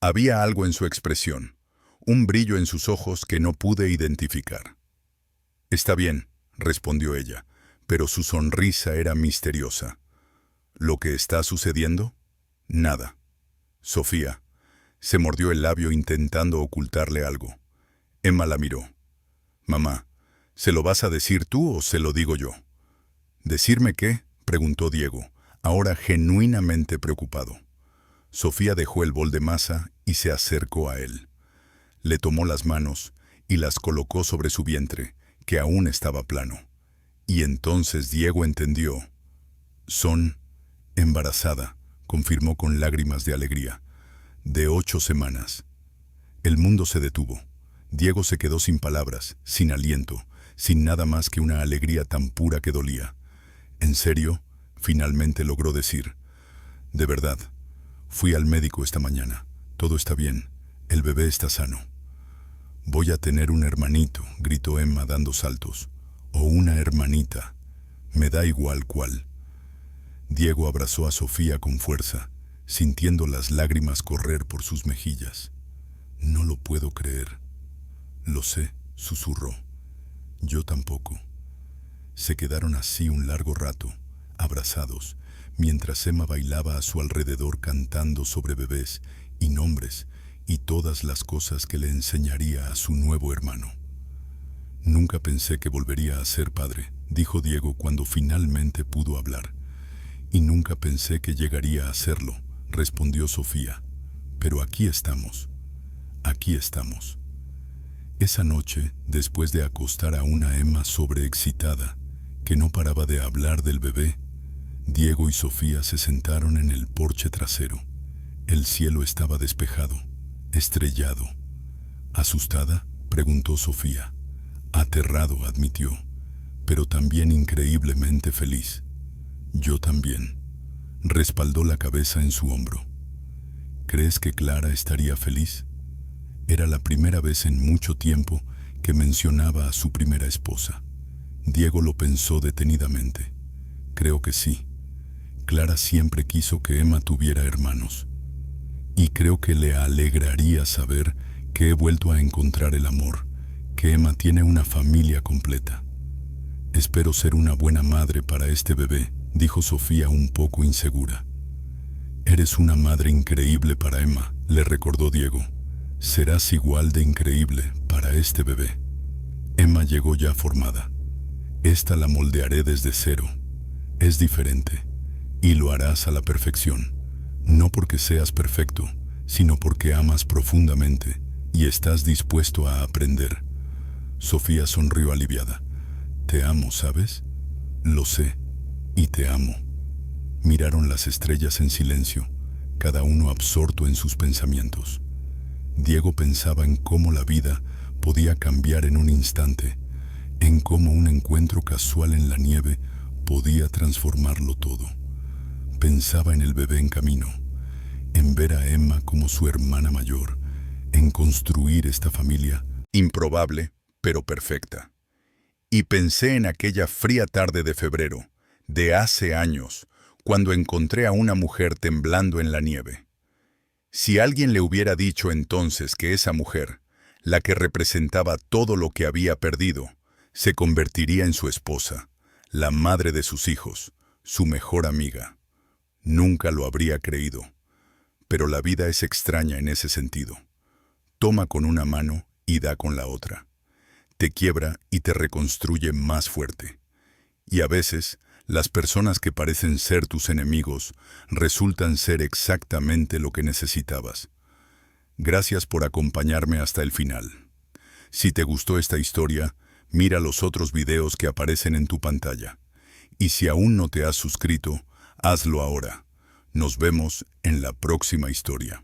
Había algo en su expresión, un brillo en sus ojos que no pude identificar. «Está bien», respondió ella, pero su sonrisa era misteriosa. «¿Lo que está sucediendo?» «Nada». Sofía se mordió el labio intentando ocultarle algo. Emma la miró. «Mamá, ¿se lo vas a decir tú o se lo digo yo?» «¿Decirme qué?», preguntó Diego, ahora genuinamente preocupado. Sofía dejó el bol de masa y se acercó a él. Le tomó las manos y las colocó sobre su vientre, que aún estaba plano. Y entonces Diego entendió. «Son embarazada», confirmó con lágrimas de alegría. «De 8 semanas». El mundo se detuvo. Diego se quedó sin palabras, sin aliento, sin nada más que una alegría tan pura que dolía. «¿En serio?», finalmente logró decir. «De verdad. Fui al médico esta mañana. Todo está bien. El bebé está sano». «Voy a tener un hermanito», gritó Emma dando saltos. «O una hermanita. Me da igual cuál». Diego abrazó a Sofía con fuerza, sintiendo las lágrimas correr por sus mejillas. «No lo puedo creer». «Lo sé», susurró. «Yo tampoco». Se quedaron así un largo rato, abrazados, mientras Emma bailaba a su alrededor cantando sobre bebés y nombres y todas las cosas que le enseñaría a su nuevo hermano. «Nunca pensé que volvería a ser padre», dijo Diego cuando finalmente pudo hablar. «Y nunca pensé que llegaría a hacerlo», respondió Sofía. «Pero aquí estamos. Aquí estamos». Esa noche, después de acostar a una Emma sobreexcitada, que no paraba de hablar del bebé, Diego y Sofía se sentaron en el porche trasero. El cielo estaba despejado, estrellado. «¿Asustada?», preguntó Sofía. «Aterrado», admitió, «pero también increíblemente feliz». «Yo también», respaldó la cabeza en su hombro. «¿Crees que Clara estaría feliz?». Era la primera vez en mucho tiempo que mencionaba a su primera esposa. Diego lo pensó detenidamente. «Creo que sí. Clara siempre quiso que Emma tuviera hermanos. Y creo que le alegraría saber que he vuelto a encontrar el amor, que Emma tiene una familia completa. Espero ser una buena madre para este bebé, dijo Sofía un poco insegura. Eres una madre increíble para Emma, le recordó Diego. Serás igual de increíble para este bebé. Emma llegó ya formada. Esta la moldearé desde cero. Es diferente, y lo harás a la perfección. No porque seas perfecto, sino porque amas profundamente y estás dispuesto a aprender. Sofía sonrió aliviada. Te amo, ¿sabes? Lo sé, y te amo. Miraron las estrellas en silencio, cada uno absorto en sus pensamientos. Diego pensaba en cómo la vida podía cambiar en un instante, en cómo un encuentro casual en la nieve podía transformarlo todo. Pensaba en el bebé en camino, en ver a Emma como su hermana mayor, en construir esta familia Improbable, pero perfecta. Y pensé en aquella fría tarde de febrero, de hace años, cuando encontré a una mujer temblando en la nieve. Si alguien le hubiera dicho entonces que esa mujer, la que representaba todo lo que había perdido, se convertiría en su esposa, la madre de sus hijos, su mejor amiga, nunca lo habría creído. Pero la vida es extraña en ese sentido. Toma con una mano y da con la otra. Te quiebra y te reconstruye más fuerte. Y a veces, las personas que parecen ser tus enemigos resultan ser exactamente lo que necesitabas. Gracias por acompañarme hasta el final. Si te gustó esta historia, mira los otros videos que aparecen en tu pantalla. Y si aún no te has suscrito, hazlo ahora. Nos vemos en la próxima historia.